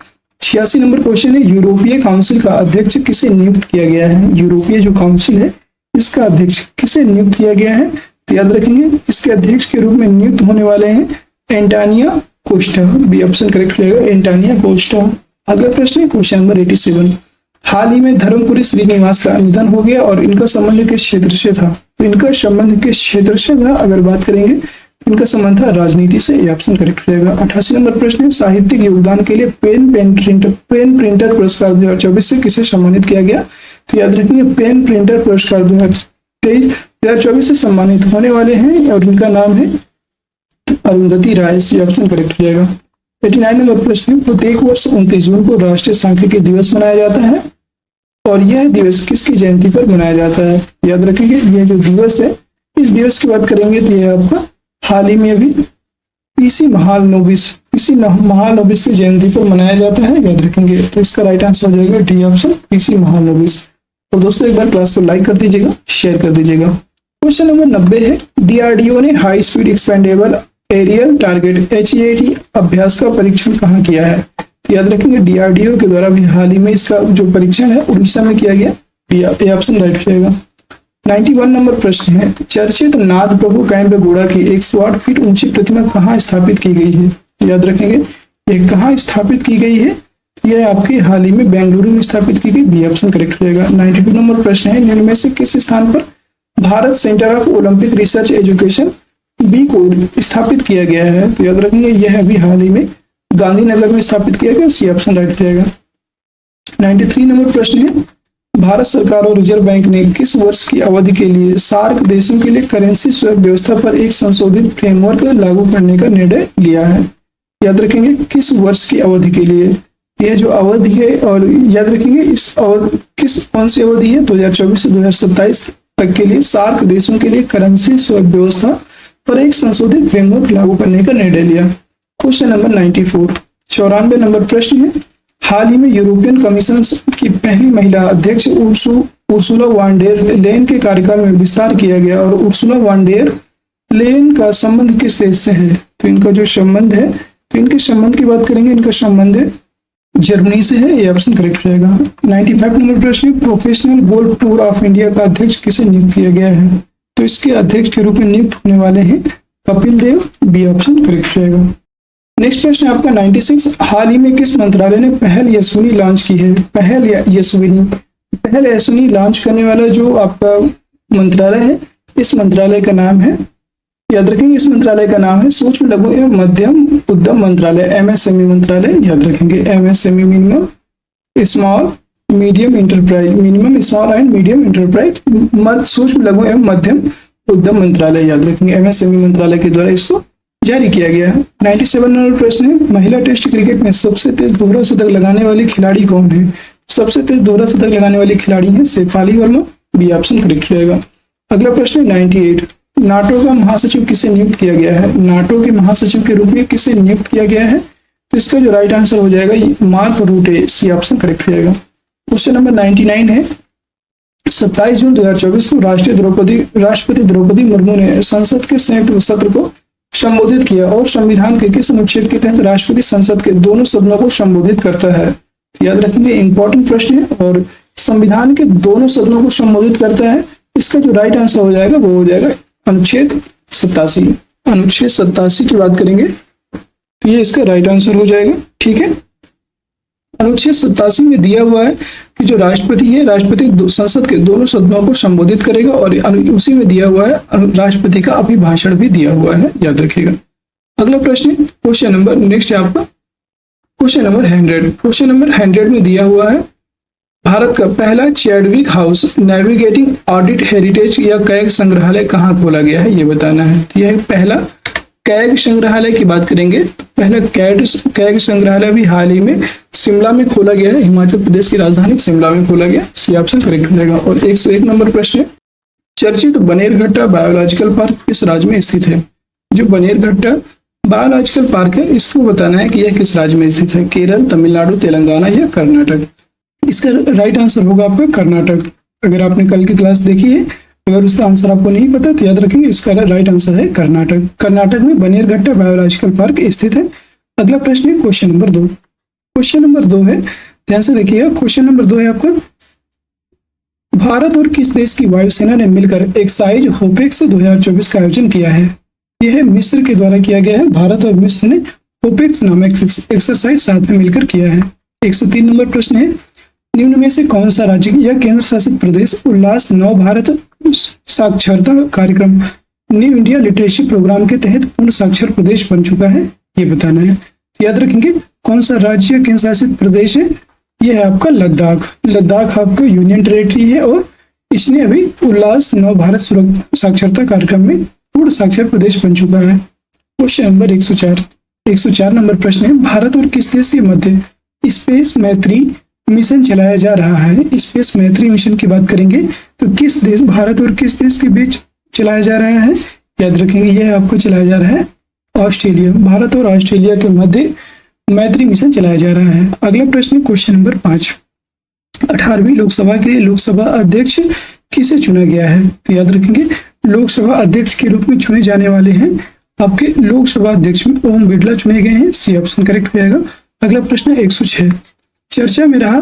86 नंबर क्वेश्चन है, यूरोपीय काउंसिल का अध्यक्ष किसे नियुक्त किया गया है? यूरोपीय जो काउंसिल है इसका अध्यक्ष किसे नियुक्त किया गया है? तो याद रखेंगे, इसके अध्यक्ष के रूप में नियुक्त होने वाले हैं Antonio Costa. B option correct हो जाएगा, एंटोनियो कोस्टा। अगला प्रश्न है क्वेश्चन नंबर 87, हाल ही में धर्मपुरी श्रीनिवास का निधन हो गया और इनका संबंध किस क्षेत्र से था? तो इनका संबंध किस क्षेत्र से था अगर बात करेंगे, इनका संबंध था राजनीति से। ये ऑप्शन करेक्ट रहेगा। 88 नंबर प्रश्न है, साहित्यिक योगदान के लिए पेन प्रिंटर पुरस्कार 2024 से किसे सम्मानित किया गया? तो याद रखिए, पेन प्रिंटर पुरस्कार 2024 से सम्मानित होने वाले हैं और इनका नाम है अरुंधति राय। ये ऑप्शन करेक्ट हो जाएगा। 89 नंबर प्रश्न है, प्रत्येक वर्ष 29 जून को राष्ट्रीय सांख्यिकी दिवस मनाया जाता है और यह दिवस किसकी जयंती पर मनाया जाता है? याद रखेंगे, यह जो दिवस है, इस दिवस की बात करेंगे तो यह आपका हाल ही में अभी पीसी महालनोबिस की जयंती पर मनाया जाता है। याद रखेंगे, तो इसका राइट आंसर हो जाएगा डी ऑप्शन, पीसी महालनोबिस। और दोस्तों एक बार क्लास को लाइक कर दीजिएगा, शेयर कर दीजिएगा। क्वेश्चन नंबर 90 है, डीआरडीओ ने high speed expendable aerial target HAT Abhyas का परीक्षण कहाँ किया है? तो याद रखेंगे, डीआरडीओ के द्वारा भी हाल ही में इसका जो परीक्षण है उड़ीसा में किया गया। ए ऑप्शन राइट हो जाएगा। 91 नंबर प्रश्न है, चर्चित नाथ प्रभु कैंपेगौड़ा की 108 फीट ऊंची प्रतिमा कहाँ स्थापित की गई है? याद रखेंगे, ये कहाँ स्थापित की गई है? यह आपके हाल ही में बेंगलुरु में स्थापित की गई। बी ऑप्शन करेक्ट हो जाएगा। 92 नंबर प्रश्न है, निम्न में से किस स्थान पर Bharat centre of Olympic research education B को स्थापित किया गया है? तो याद रखेंगे, यह अभी हाल ही में गांधीनगर में स्थापित किया गया। सी ऑप्शन राइट हो जाएगा। 93 नंबर प्रश्न है, भारत सरकार और रिजर्व बैंक ने किस वर्ष की अवधि के लिए सार्क देशों के लिए करेंसी स्वैप व्यवस्था पर एक संशोधित फ्रेमवर्क लागू करने का निर्णय लिया है? याद रखेंगे, किस वर्ष की अवधि के लिए यह जो अवधि है, और याद रखेंगे इस अवधि कौन सी अवधि है? 2024 से 2027 तक के लिए सार्क देशों के लिए करेंसी स्वैप व्यवस्था पर एक संशोधित फ्रेमवर्क लागू करने का निर्णय लिया। क्वेश्चन नंबर 94, 94 नंबर प्रश्न है, हाल ही में यूरोपियन कमीशन की पहली महिला अध्यक्ष उर्सुला वॉन डेर लेयन के कार्यकाल में विस्तार किया गया और उर्सुला वॉन डेर लेयन का संबंध किस देश से है? तो इनका जो संबंध है तो इनके संबंध की बात करेंगे, इनका संबंध है जर्मनी से है, ये ऑप्शन करेक्ट रहेगा। 95 नंबर प्रश्न है, professional golf tour of India का अध्यक्ष किसे नियुक्त किया गया है? तो इसके अध्यक्ष के रूप में नियुक्त होने वाले हैं Kapil Dev, B option correct रहेगा। नेक्स्ट प्रश्न आपका 96, हाल ही में किस मंत्रालय ने पहल यशस्विनी लॉन्च की है? पहल यशस्विनी लॉन्च करने वाला जो आपका मंत्रालय है, इस मंत्रालय का नाम है, याद रखेंगे, इस मंत्रालय का नाम है सूक्ष्म लघु एवं मध्यम उद्यम मंत्रालय, एमएसएमई मंत्रालय, याद रखेंगे, MSME minimum small medium enterprise, minimum small and medium enterprise, सूक्ष्म लघु एवं मध्यम उद्यम मंत्रालय, याद रखेंगे, एमएसएमई मंत्रालय के द्वारा इसको जारी किया गया है। 97 नंबर प्रश्न है, महिला टेस्ट क्रिकेट में सबसे तेज दोहरा शतक लगाने वाली खिलाड़ी कौन है? सबसे तेज दोहरा शतक लगाने वाली खिलाड़ी है Shafali Verma, B option correct रहेगा। अगला प्रश्न है 98, नाटो का महासचिव किसे नियुक्त किया गया है? नाटो के महासचिव के रूप में किसे नियुक्त किया गया है? तो इसका जो राइट आंसर हो जाएगा Mark Rutte, C option correct रहेगा। क्वेश्चन नंबर 99 है, 27 जून 2024 को राष्ट्रपति द्रौपदी मुर्मू ने संसद के संयुक्त सत्र को संबोधित किया और संविधान के किस अनुच्छेद के तहत राष्ट्रपति संसद के दोनों सदनों को संबोधित करता है? याद रखेंगे, इंपॉर्टेंट प्रश्न है, और संविधान के दोनों सदनों को संबोधित करता है। इसका जो राइट आंसर हो जाएगा वो हो जाएगा अनुच्छेद 87। अनुच्छेद 87 की बात करेंगे तो ये इसका राइट आंसर हो जाएगा। ठीक है, अनुच्छेद 87 में दिया हुआ है कि जो राष्ट्रपति है, राष्ट्रपति संसद के दोनों सदनों को संबोधित करेगा, और उसी में दिया हुआ है राष्ट्रपति का अभिभाषण भी दिया हुआ है, याद रखिएगा। अगला प्रश्न, क्वेश्चन नंबर नेक्स्ट है आपका क्वेश्चन नंबर 100। क्वेश्चन नंबर 100 में दिया हुआ है, भारत का पहला Chadwick house navigating audit heritage या कैग संग्रहालय कहाँ खोला गया है, ये बताना है। तो यह पहला कैग संग्रहालय की बात करेंगे, पहला कैग संग्रहालय भी हाल ही में शिमला में खोला गया है, हिमाचल प्रदेश की राजधानी शिमला में खोला गया, सी ऑप्शन करेक्ट हो जाएगा। और 101 नंबर प्रश्न है, चर्चित बनेरघट्टा बायोलॉजिकल पार्क किस राज्य में स्थित है? जो बनेरघट्टा बायोलॉजिकल पार्क है, इसको बताना है कि यह किस राज्य में स्थित है, केरल, तमिलनाडु, तेलंगाना या कर्नाटक। इसका राइट आंसर होगा आपका कर्नाटक। अगर आपने कल की क्लास देखी है, अगर उसका आंसर आपको नहीं पता तो याद रखेंगे, इसका राइट आंसर है कर्नाटक। कर्नाटक में बनेरघट्टा बायोलॉजिकल पार्क स्थित है। अगला प्रश्न है क्वेश्चन नंबर 2। क्वेश्चन नंबर 2 है, ध्यान से देखिएगा, क्वेश्चन नंबर 2 है आपका, भारत और किस देश की वायुसेना ने मिलकर एक्साइज होपेक्स 2024 का आयोजन किया है? यह मिस्र के द्वारा किया गया है। भारत और मिस्र ने होपेक्स नामक एक्सरसाइज साथ में मिलकर किया है। 103 नंबर प्रश्न है, निम्न में से कौन सा राज्य या केंद्र शासित प्रदेश उल्लास नव भारत साक्षरता कार्यक्रम न्यू इंडिया लिटरेसी प्रोग्राम के तहत पूर्ण साक्षर प्रदेश बन चुका है, ये बताना है। तो याद रखेंगे, कौन सा राज्य या केंद्र शासित प्रदेश है? यह है आपका लद्दाख। लद्दाख आपका यूनियन टेरिटरी है और इसने अभी उल्लास नव भारत साक्षरता कार्यक्रम में पूर्ण साक्षर प्रदेश बन चुका है। क्वेश्चन नंबर 104 नंबर प्रश्न है, भारत और किस देश के मध्य स्पेस मैत्री मिशन चलाया जा रहा है? स्पेस मैत्री मिशन की बात करेंगे तो किस देश, भारत और किस देश के बीच चलाया जा रहा है? याद रखेंगे, यह आपको चलाया जा रहा है ऑस्ट्रेलिया। भारत और ऑस्ट्रेलिया के मध्य मैत्री मिशन चलाया जा रहा है। अगला प्रश्न क्वेश्चन नंबर 5, 18वीं लोकसभा के लिए लोकसभा अध्यक्ष किसे चुना गया है? तो याद रखेंगे, लोकसभा अध्यक्ष के रूप में चुने जाने वाले हैं आपके लोकसभा अध्यक्ष में ओम बिरला चुने गए हैं, सी ऑप्शन करेक्ट हो जाएगा। अगला प्रश्न 106, चर्चा में रहा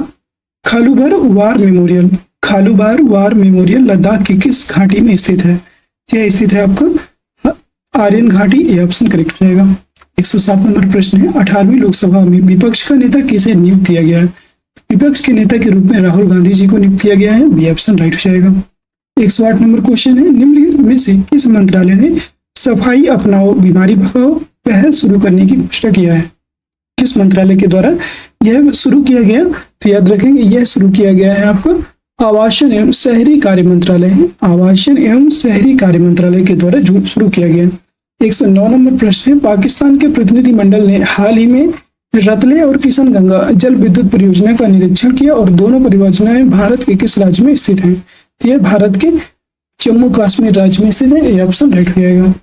Khalubar war memorial. Khalubar war memorial Ladakh की किस घाटी में स्थित है? यह स्थित है आपका आर्यन घाटी, ये ऑप्शन करेक्ट हो जाएगा। 107 नंबर प्रश्न है, 18वीं लोकसभा में विपक्ष का नेता किसे नियुक्त किया गया है? विपक्ष के नेता के रूप में राहुल गांधी जी को नियुक्त किया गया है, बी ऑप्शन राइट हो जाएगा। 108 नंबर क्वेश्चन है, निम्न में से किस मंत्रालय ने सफाई अपनाओ बीमारी भगाओ पहल शुरू करने की घोषणा किया है? किस मंत्रालय के द्वारा यह शुरू किया गया? तो याद रखेंगे, यह शुरू किया गया है आपको आवासन एवं शहरी कार्य मंत्रालय है, आवासन एवं शहरी कार्य मंत्रालय के द्वारा जो शुरू किया गया। 109 नंबर प्रश्न है, पाकिस्तान के प्रतिनिधि मंडल ने हाल ही में रतले और किशनगंगा जल विद्युत परियोजना का निरीक्षण किया और दोनों परियोजनाएं भारत के किस राज्य में स्थित हैं? यह भारत के जम्मू कश्मीर राज्य में स्थित है, यह ऑप्शन राइट हो जाएगा।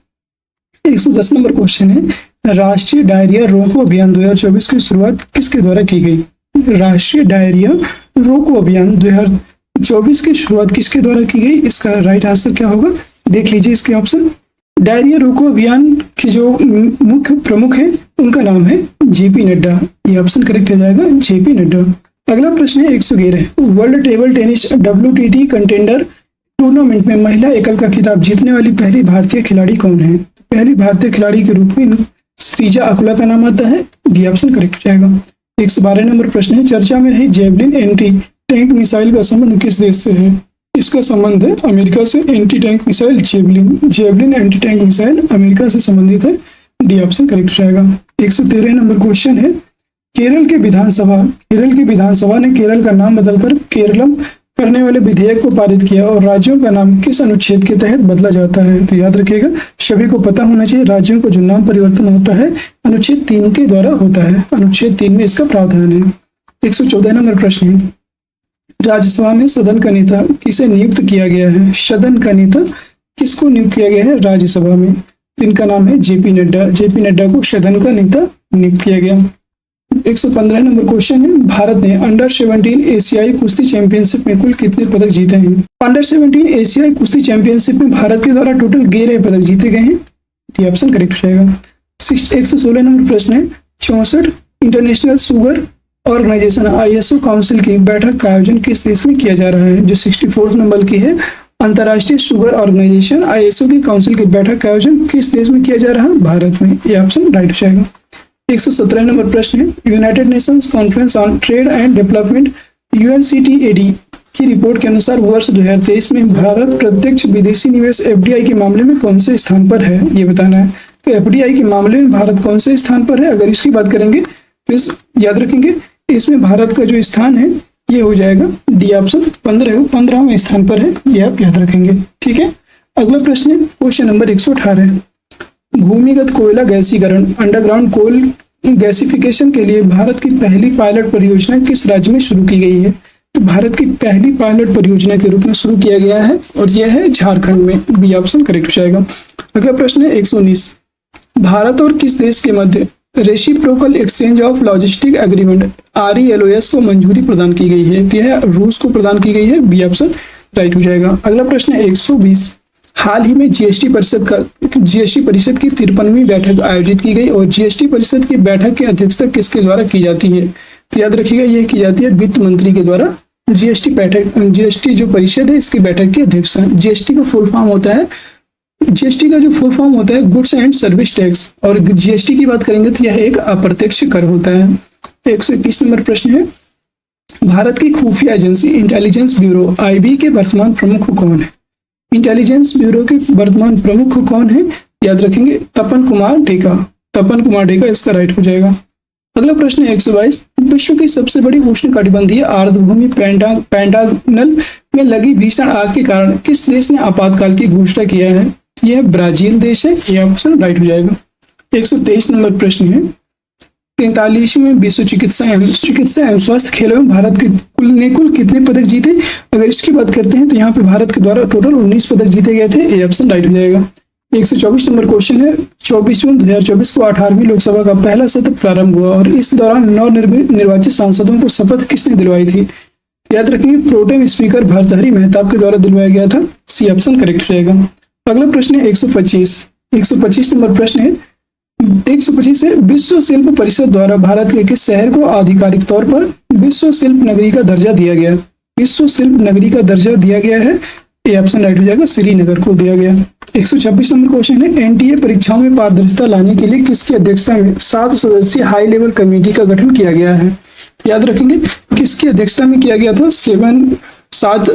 110 नंबर क्वेश्चन है, राष्ट्रीय डायरिया रोको अभियान 2024 की शुरुआत किसके द्वारा की गई? राष्ट्रीय डायरिया रोको अभियान 2024 की शुरुआत किसके द्वारा की गई? इसका राइट आंसर क्या होगा, देख लीजिए इसके ऑप्शन। डायरिया रोको अभियान के जो मुख्य प्रमुख हैं उनका नाम है जेपी नड्डा। ये ऑप्शन करेक्ट हो जाएगा, जेपी नड्डा। अगला प्रश्न है 111, world table tennis WTT contender tournament में महिला एकल का खिताब जीतने वाली पहली भारतीय खिलाड़ी कौन है? पहली भारतीय खिलाड़ी के रूप में श्रीजा अकुला का नाम आता है। डी ऑप्शन करेक्ट हो जाएगा। 112 नंबर प्रश्न है, चर्चा में रही जेवलिन एंटी टैंक मिसाइल का संबंध किस देश से है? इसका संबंध है अमेरिका से। Anti tank missile javelin anti tank missile America से संबंधित है। डी ऑप्शन करेक्ट हो जाएगा। 113 नंबर क्वेश्चन है, केरल की विधानसभा ने केरल का नाम बदलकर केरलम करने वाले विधेयक को पारित किया और राज्यों का नाम किस अनुच्छेद के तहत बदला जाता है? तो याद रखिएगा, सभी को पता होना चाहिए, राज्यों को जो नाम परिवर्तन होता है अनुच्छेद 3 के द्वारा होता है। अनुच्छेद 3 में इसका प्रावधान है। 114 नंबर प्रश्न है, राज्यसभा में सदन का नेता किसे नियुक्त किया गया है? सदन का नेता किसको नियुक्त किया गया है राज्यसभा में? इनका नाम है जेपी नड्डा। जेपी नड्डा को सदन का नेता नियुक्त किया गया। 115 नंबर क्वेश्चन है, भारत ने अंडर 17 एशियाई कुश्ती चैंपियनशिप में कुल कितने पदक जीते हैं? अंडर 17 एशियाई कुश्ती चैंपियनशिप में भारत के द्वारा टोटल 11 पदक जीते गए हैं। डी ऑप्शन करेक्ट हो जाएगा। 116 नंबर प्रश्न है, 64 International Sugar Organization ISO council की बैठक का आयोजन किस देश में किया जा रहा है? जो 64 नंबर की है, अंतर्राष्ट्रीय शुगर ऑर्गेनाइजेशन ISO की काउंसिल की बैठक का आयोजन किस देश में किया जा रहा है? भारत में। ये ऑप्शन राइट हो जाएगा। 117 नंबर प्रश्न है, United Nations conference on trade and development UNCTAD की रिपोर्ट के अनुसार वर्ष 2023 में भारत प्रत्यक्ष विदेशी निवेश FDI के मामले में कौन से स्थान पर है? ये बताना है। तो FDI के मामले में भारत कौन से स्थान पर है? अगर इसकी बात करेंगे तो याद रखेंगे, इसमें भारत का जो स्थान है ये हो जाएगा डी ऑप्शन 15वें स्थान पर है। ये आप याद रखेंगे, ठीक है। अगला प्रश्न है क्वेश्चन नंबर 118, भूमिगत कोयला गैसीकरण अंडरग्राउंड कोल गैसिफिकेशन के लिए भारत की पहली पायलट परियोजना किस राज्य में शुरू की गई है? तो भारत की पहली पायलट परियोजना के रूप में शुरू किया गया है और यह है झारखंड में। बी ऑप्शन करेक्ट हो जाएगा। अगला प्रश्न है 119, भारत और किस देश के मध्य reciprocal exchange of logistic agreement RELOS को मंजूरी प्रदान की गई है? तो यह रूस को प्रदान की गई है। बी ऑप्शन राइट हो जाएगा। अगला प्रश्न है 120, हाल ही में जीएसटी परिषद की 53वीं बैठक आयोजित की गई और जीएसटी परिषद की बैठक की अध्यक्षता किसके द्वारा की जाती है? तो याद रखिएगा, यह की जाती है वित्त मंत्री के द्वारा। जीएसटी जो परिषद है इसकी बैठक की अध्यक्षता। जीएसटी का फुल फॉर्म होता है, जीएसटी का जो फुल फॉर्म होता है गुड्स एंड सर्विस टैक्स, और जीएसटी की बात करेंगे तो यह एक अप्रत्यक्ष कर होता है। 121 नंबर प्रश्न है, भारत की खुफिया एजेंसी इंटेलिजेंस ब्यूरो IB के वर्तमान प्रमुख कौन है? इंटेलिजेंस ब्यूरो के वर्तमान प्रमुख कौन है? याद रखेंगे, तपन कुमार डेका इसका राइट हो जाएगा। अगला प्रश्न है 122, विश्व की सबसे बड़ी उष्णकटिबंधीय आर्द्रभूमि पैंटागनल में लगी भीषण आग के कारण किस देश ने आपातकाल की घोषणा किया है? यह ब्राजील देश है। यह ऑप्शन राइट हो जाएगा। 123 नंबर प्रश्न है, 43वें विश्व चिकित्सा एवं स्वास्थ्य खेलों में भारत के कुल कितने पदक जीते? अगर इसकी बात करते हैं तो यहाँ पे भारत के द्वारा टोटल 19 पदक जीते गए थे। ये ऑप्शन राइट हो जाएगा। 124 नंबर क्वेश्चन है, 24 जून 2024 को 18वीं लोकसभा का पहला सत्र प्रारंभ हुआ और इस दौरान नवनिर्वाचित सांसदों को शपथ किसने दिलवाई थी? याद रखिए, प्रोटेम स्पीकर भर्तृहरि मेहताब के द्वारा दिलवाया गया था। सी ऑप्शन करेक्ट हो जाएगा। अगला प्रश्न है 125 नंबर प्रश्न है, 125 है, विश्व शिल्प परिषद द्वारा भारत के किस शहर को आधिकारिक तौर पर विश्व शिल्प नगरी का दर्जा दिया गया? विश्व शिल्प नगरी का दर्जा दिया गया है। ये ऑप्शन राइट हो जाएगा, श्रीनगर को दिया गया। 126 नंबर क्वेश्चन है, NTA परीक्षाओं में पारदर्शिता लाने के लिए किसकी अध्यक्षता में 7 सदस्यीय हाई लेवल कमेटी का गठन किया गया है? याद रखेंगे, किसकी अध्यक्षता में किया गया था? 7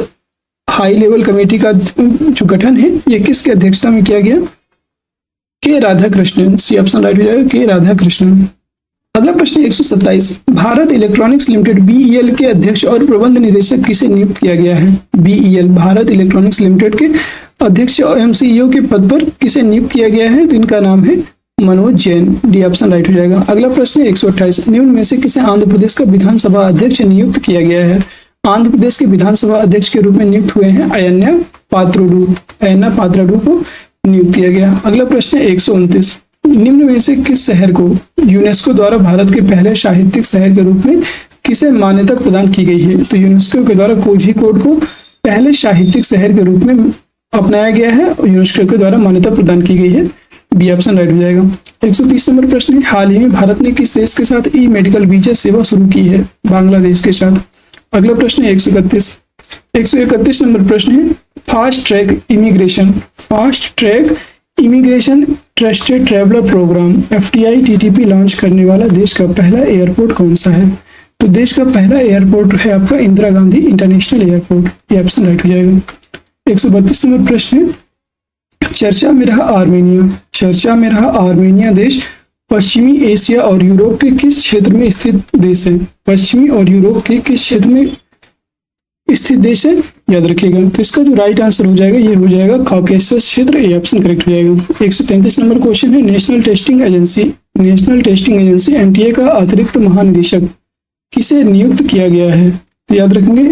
हाई लेवल कमेटी का जो गठन है ये किसकी अध्यक्षता में किया गया? के राधाकृष्णन। सी ऑप्शन राइट हो जाएगा, के राधाकृष्णन। अगला प्रश्न 127, भारत इलेक्ट्रॉनिक्स लिमिटेड BEL के अध्यक्ष और प्रबंध निदेशक किसे नियुक्त किया गया है? BEL भारत इलेक्ट्रॉनिक्स लिमिटेड के अध्यक्ष एवं CEO के पद पर किसे नियुक्त किया गया है? तो इनका नाम है Manoj Jain. D option right हो जाएगा। अगला प्रश्न 128, निम्न में से किसे आंध्र प्रदेश का विधानसभा अध्यक्ष नियुक्त किया गया है? आंध्र प्रदेश के विधानसभा अध्यक्ष के रूप में नियुक्त हुए हैं अयन्या पात्राडू को नियुक्त किया गया। अगला प्रश्न 129, निम्न में से किस शहर को यूनेस्को द्वारा भारत के पहले साहित्यिक शहर के रूप में किसे मान्यता प्रदान की गई है? तो यूनेस्को के द्वारा कोझिकोड को पहले साहित्यिक शहर के रूप में अपनाया गया है और यूनेस्को के द्वारा मान्यता प्रदान की गई है। बी ऑप्शन राइट हो जाएगा। 130 नंबर प्रश्न है, हाल ही में भारत ने किस देश के साथ ई मेडिकल वीजा सेवा शुरू की है? बांग्लादेश के साथ। अगला प्रश्न है 131 नंबर प्रश्न है, fast track immigration trusted traveller program FTI TTP launch करने वाला देश का पहला एयरपोर्ट कौन सा है? तो देश का पहला एयरपोर्ट है आपका इंदिरा गांधी इंटरनेशनल एयरपोर्ट। ये ऑप्शन राइट हो जाएगा। 132 नंबर प्रश्न है, चर्चा में रहा आर्मेनिया देश पश्चिमी एशिया और यूरोप के किस क्षेत्र में स्थित देश है? पश्चिमी और यूरोप के किस क्षेत्र में स्थित देश है? याद रखिएगा। तो इसका जो राइट आंसर हो जाएगा ये हो जाएगा कॉकेसस क्षेत्र। ये ऑप्शन करेक्ट हो जाएगा। 133 नंबर क्वेश्चन है, नेशनल टेस्टिंग एजेंसी NTA का अतिरिक्त महानिदेशक किसे नियुक्त किया गया है? तो याद रखेंगे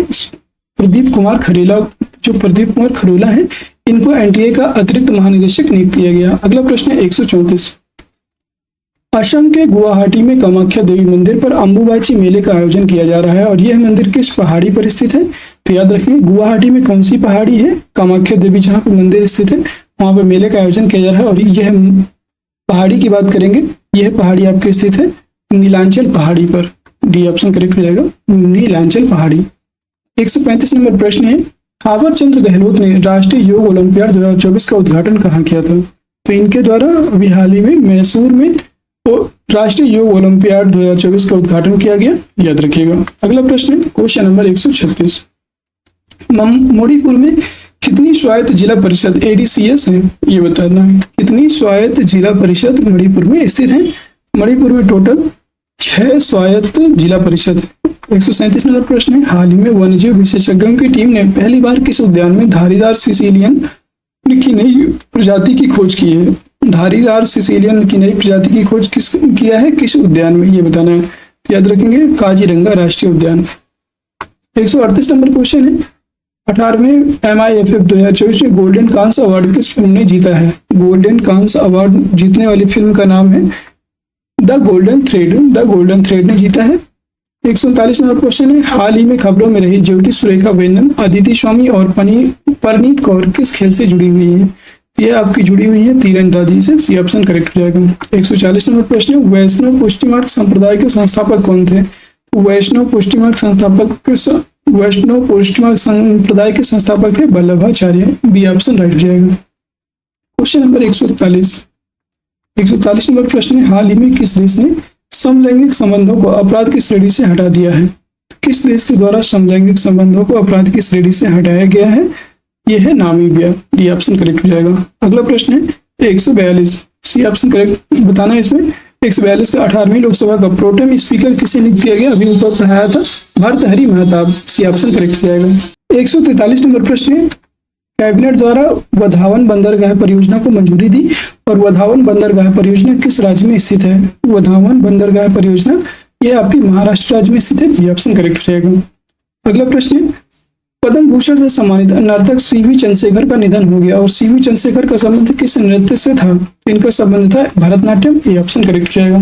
प्रदीप कुमार खरोला है, इनको NTA का अतिरिक्त महानिदेशक नियुक्त किया गया। अगला प्रश्न है 134, असम के गुवाहाटी में कामाख्या देवी मंदिर पर अम्बुबाची मेले का आयोजन किया जा रहा है और यह मंदिर किस पहाड़ी पर स्थित है? तो याद रखेंगे गुवाहाटी में कौन सी पहाड़ी है? कामाख्या देवी जहाँ पर मंदिर स्थित है वहां पर मेले का आयोजन किया जा रहा है और यह पहाड़ी की बात करेंगे, यह पहाड़ी आपके स्थित है नीलांचल पहाड़ी पर। डी ऑप्शन करेक्ट हो जाएगा, नीलांचल पहाड़ी। 135 नंबर प्रश्न है, थावर चंद गहलोत ने राष्ट्रीय योग ओलंपियाड 2024 का उद्घाटन कहाँ किया था? तो इनके द्वारा अभी हाल ही में मैसूर में राष्ट्रीय योग ओलंपियाड 2024 का उद्घाटन किया गया। याद रखिएगा। अगला प्रश्न है क्वेश्चन नंबर 136, मणिपुर में कितनी स्वायत्त जिला परिषद ADCS है? ये बताना है कितनी स्वायत्त जिला परिषद मणिपुर में स्थित है? मणिपुर में टोटल 6 स्वायत्त जिला परिषद है। 137 नंबर प्रश्न है, हाल ही में वन्यजीव विशेषज्ञों की टीम ने पहली बार किस उद्यान में धारीदार सिसिलियन की नई प्रजाति की खोज की है? धारीदार सिसिलियन की नई प्रजाति की खोज किया है किस उद्यान में? ये बताना है। याद रखेंगे काजीरंगा राष्ट्रीय उद्यान। 138 नंबर क्वेश्चन है, 18वें MIFF 2024 में गोल्डन कांस अवार्ड किस फिल्म ने जीता है? गोल्डन कांस अवार्ड जीतने वाली फिल्म का नाम है द गोल्डन थ्रेड ने जीता है। 139 नंबर क्वेश्चन है, हाल ही में खबरों में रही ज्योति सुरेखा वेन्नम, अदिति स्वामी और परनीत कौर किस खेल से जुड़ी हुई है? ये आपकी जुड़ी हुई है तीरंदाजी से। सी ऑप्शन करेक्ट हो जाएगा। 140 नंबर प्रश्न है, वैष्णव पुष्टिमार्ग संप्रदाय के संस्थापक कौन थे? वैष्णव पुष्टिमार्ग संप्रदाय के संस्थापक थे वल्लभाचार्य। बी ऑप्शन राइट हो जाएगा। क्वेश्चन नंबर 141 नंबर प्रश्न है, हाल ही में किस देश ने समलैंगिक संबंधों को अपराध की श्रेणी से हटा दिया है? किस देश के द्वारा समलैंगिक संबंधों को अपराध की श्रेणी से हटाया गया है? यह है नामीबिया। डी ऑप्शन करेक्ट हो जाएगा। अगला प्रश्न है 142, सी ऑप्शन करेक्ट बताना है इसमें। 142 का 18वीं लोकसभा का प्रोटेम स्पीकर किसे नियुक्त किया गया? अभी ऊपर पढ़ाया था, Bhartruhari Mahtab. C option correct हो जाएगा। 143 नंबर प्रश्न है, कैबिनेट द्वारा वधावन बंदरगाह परियोजना को मंजूरी दी और वधावन बंदरगाह परियोजना किस राज्य में स्थित है? वधावन बंदरगाह परियोजना यह आपकी महाराष्ट्र राज्य में स्थित है। ये ऑप्शन करेक्ट हो जाएगा। अगला प्रश्न है, पद्म भूषण से सम्मानित नर्तक CV चंद्रशेखर का निधन हो गया और CV चंद्रशेखर का संबंध किस नृत्य से था? इनका संबंध था भरतनाट्यम। ये ऑप्शन करेक्ट हो जाएगा।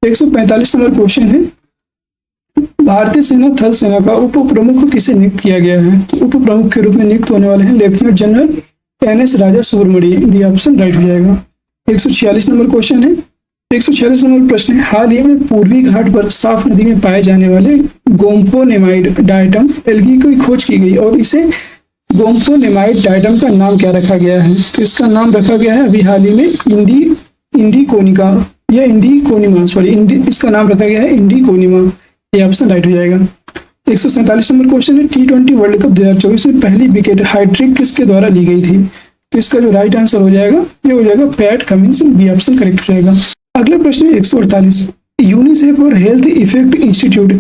145 नंबर क्वेश्चन है, भारतीय सेना थल सेना का उप प्रमुख किसे नियुक्त किया गया है? उप प्रमुख के रूप में नियुक्त होने वाले हैं लेफ्टिनेंट जनरल NS राजा सुब्रमण्यम। ये ऑप्शन राइट हो जाएगा। 146 नंबर क्वेश्चन है, 146 नंबर प्रश्न है, हाल ही में पूर्वी घाट पर साफ नदी में पाए जाने वाले गोम्फोनेमाइड डाइटम एल्गी की खोज की गई और इसे गोम्फोनेमाइड डाइटम का नाम क्या रखा गया है? तो इसका नाम रखा गया है अभी हाल ही में इंडिकोनिका या इंडिकोनिमा, इसका नाम रखा गया है इंडिकोनिमा। ये ऑप्शन राइट हो जाएगा। 147 नंबर क्वेश्चन है, T20 वर्ल्ड कप 2024 में पहली विकेट हैट्रिक किसके द्वारा ली गई थी? तो इसका जो राइट आंसर हो जाएगा ये हो जाएगा Pat Cummins. B option correct हो जाएगा। अगला प्रश्न है 148, यूनिसेफ और हेल्थ इफेक्ट इंस्टीट्यूट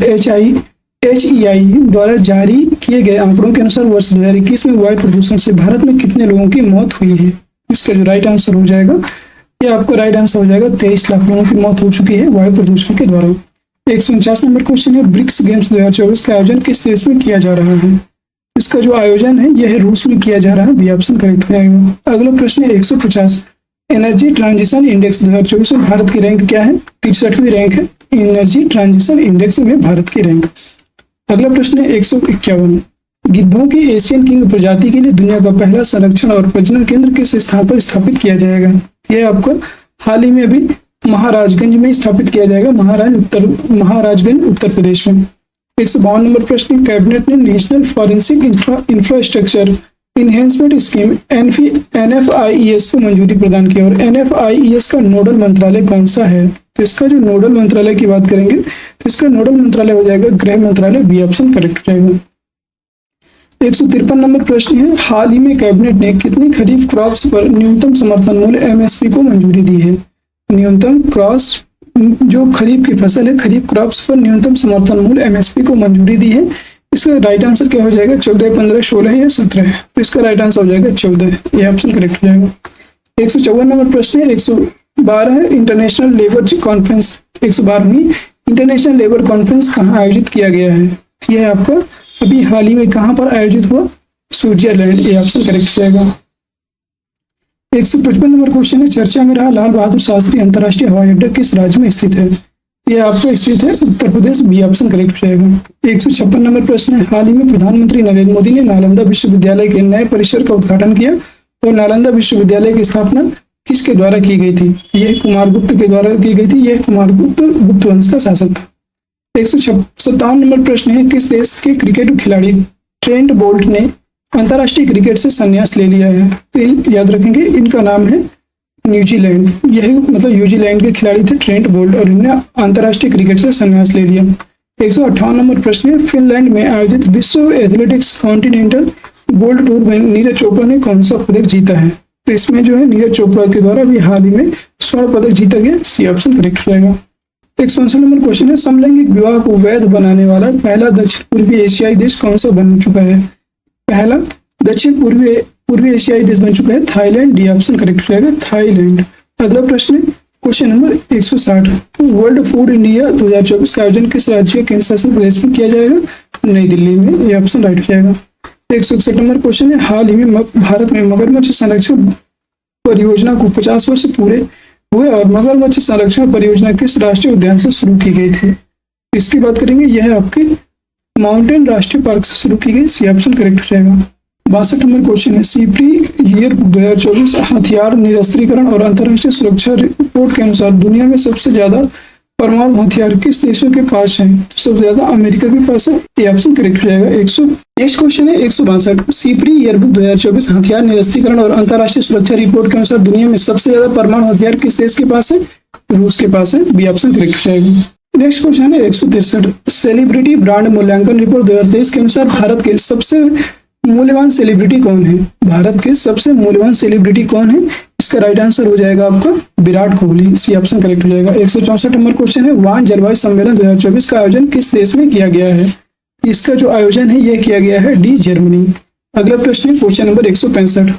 HEI द्वारा जारी किए गए आंकड़ों के अनुसार वर्ष 2021 में वायु प्रदूषण से भारत में कितने लोगों की मौत हुई है? इसका जो राइट आंसर हो जाएगा ये आपको राइट आंसर हो जाएगा 23 लाख लोगों की मौत हो चुकी है वायु प्रदूषण के द्वारा। 149 नंबर क्वेश्चन है, ब्रिक्स गेम्स 2024 का आयोजन किस देश में किया जा रहा है? इसका जो आयोजन है यह रूस में किया जा रहा है। बी ऑप्शन करेक्ट हो जाएगा। अगला प्रश्न है 150, एनर्जी ट्रांजिशन इंडेक्स 2024 में भारत की रैंक क्या है? 63वीं रैंक है एनर्जी ट्रांजिशन इंडेक्स में भारत की रैंक। अगला प्रश्न है 151, गिद्धों की एशियन किंग प्रजाति के लिए दुनिया का पहला संरक्षण और प्रजनन केंद्र किस स्थान पर स्थापित किया जाएगा? यह आपको हाल ही में अभी महाराजगंज में स्थापित किया जाएगा, महाराजगंज उत्तर प्रदेश में। 152 नंबर प्रश्न, कैबिनेट ने national forensic infrastructure enhancement scheme NFIES को मंजूरी प्रदान की और NFIES का नोडल मंत्रालय कौन सा है? तो इसका जो नोडल मंत्रालय की बात करेंगे तो इसका नोडल मंत्रालय हो जाएगा गृह मंत्रालय, बी ऑप्शन करेक्ट हो जाएगा। 153 नंबर प्रश्न है, हाल ही में कैबिनेट ने कितनी खरीफ क्रॉप्स पर न्यूनतम समर्थन मूल्य MSP को मंजूरी दी है? न्यूनतम क्रॉस जो खरीफ की फसल है, खरीफ क्रॉप्स पर न्यूनतम समर्थन मूल्य MSP को मंजूरी दी है। इसका राइट आंसर क्या हो जाएगा? 14, 15, 16 या 17? तो इसका राइट आंसर हो जाएगा 14, ये ऑप्शन करेक्ट हो जाएगा। 154 नंबर प्रश्न है, 112 है, इंटरनेशनल लेबर कॉन्फ्रेंस 112वीं इंटरनेशनल लेबर कॉन्फ्रेंस कहाँ आयोजित किया गया है? यह आपका अभी हाल ही में कहाँ पर आयोजित हुआ? स्विट्जरलैंड, ये ऑप्शन करेक्ट हो जाएगा। 155 नंबर क्वेश्चन है, चर्चा में रहा लाल बहादुर शास्त्री अंतर्राष्ट्रीय हवाई अड्डा किस राज्य में स्थित है? यह आपका स्थित है Uttar Pradesh, B option correct हो जाएगा। 156 नंबर प्रश्न है, हाल ही में प्रधानमंत्री नरेंद्र मोदी ने नालंदा विश्वविद्यालय के नए परिसर का उद्घाटन किया और नालंदा विश्वविद्यालय की स्थापना किसके द्वारा की गई थी? यह कुमारगुप्त के द्वारा की गई थी। यह कुमारगुप्त गुप्त वंश का शासक था। 157 नंबर प्रश्न है, किस देश के क्रिकेट खिलाड़ी ट्रेंट बोल्ट ने अंतर्राष्ट्रीय क्रिकेट से संन्यास ले लिया है? तो याद रखेंगे इनका नाम है न्यूजीलैंड। यही मतलब न्यूजीलैंड के खिलाड़ी थे ट्रेंट बोल्ट और इन्होंने अंतर्राष्ट्रीय क्रिकेट से संन्यास ले लिया। 158 नंबर प्रश्न है, फिनलैंड में आयोजित विश्व एथलेटिक्स कॉन्टिनेंटल गोल्ड टूर में नीरज चोपड़ा ने कौन सा पदक जीता है? तो इसमें जो है नीरज चोपड़ा के द्वारा भी हाल ही में स्वर्ण पदक जीता गया, सी ऑप्शन करेक्ट हो जाएगा। 159 नंबर क्वेश्चन है, समलैंगिक विवाह को वैध बनाने वाला पहला दक्षिण पूर्वी एशियाई देश कौन सा बन चुका है? पहला दक्षिण पूर्वी एशियाई देश बन चुका है थाईलैंड, डी ऑप्शन करेक्ट हो जाएगा, थाईलैंड। अगला प्रश्न है question number 160, world food India 2024 का आयोजन किस राज्य के केंद्र शासित प्रदेश में किया जाएगा? नई दिल्ली में, ये ऑप्शन राइट हो जाएगा। 161 नंबर क्वेश्चन है, हाल ही में भारत में मगरमच्छ संरक्षण परियोजना को 50 वर्ष पूरे हुए और मगरमच्छ संरक्षण परियोजना किस राष्ट्रीय उद्यान से शुरू की गई थी? इसकी बात करेंगे, यह आपके माउंटेन राष्ट्रीय पार्क से शुरू की गई, सी ऑप्शन करेक्ट हो जाएगा। 62 नंबर क्वेश्चन है, सीपरी ईयर 2024 हथियार निरस्त्रीकरण और अंतर्राष्ट्रीय सुरक्षा रिपोर्ट के अनुसार दुनिया में सबसे ज्यादा परमाणु हथियार किस देशों के पास है? तो सबसे ज्यादा अमेरिका के पास है, ये ऑप्शन करेक्ट हो जाएगा। नेक्स्ट क्वेश्चन है 162, सीपरी ईयरबुक 2024 हथियार निरस्त्रीकरण और अंतर्राष्ट्रीय सुरक्षा रिपोर्ट के अनुसार दुनिया में सबसे ज्यादा परमाणु हथियार किस देश के पास है? रूस के पास है, बी ऑप्शन करेक्ट हो जाएगा। नेक्स्ट क्वेश्चन है 163, सेलिब्रिटी ब्रांड मूल्यांकन रिपोर्ट 2023 के अनुसार भारत के सबसे मूल्यवान सेलिब्रिटी कौन है? भारत के सबसे मूल्यवान सेलिब्रिटी कौन है? इसका राइट आंसर हो जाएगा आपका Virat Kohli, C option correct हो जाएगा। 164 नंबर क्वेश्चन है, वान जलवायु सम्मेलन 2024 का आयोजन किस देश में किया गया है? इसका जो आयोजन है यह किया गया है डी जर्मनी। अगला प्रश्न है क्वेश्चन नंबर 165,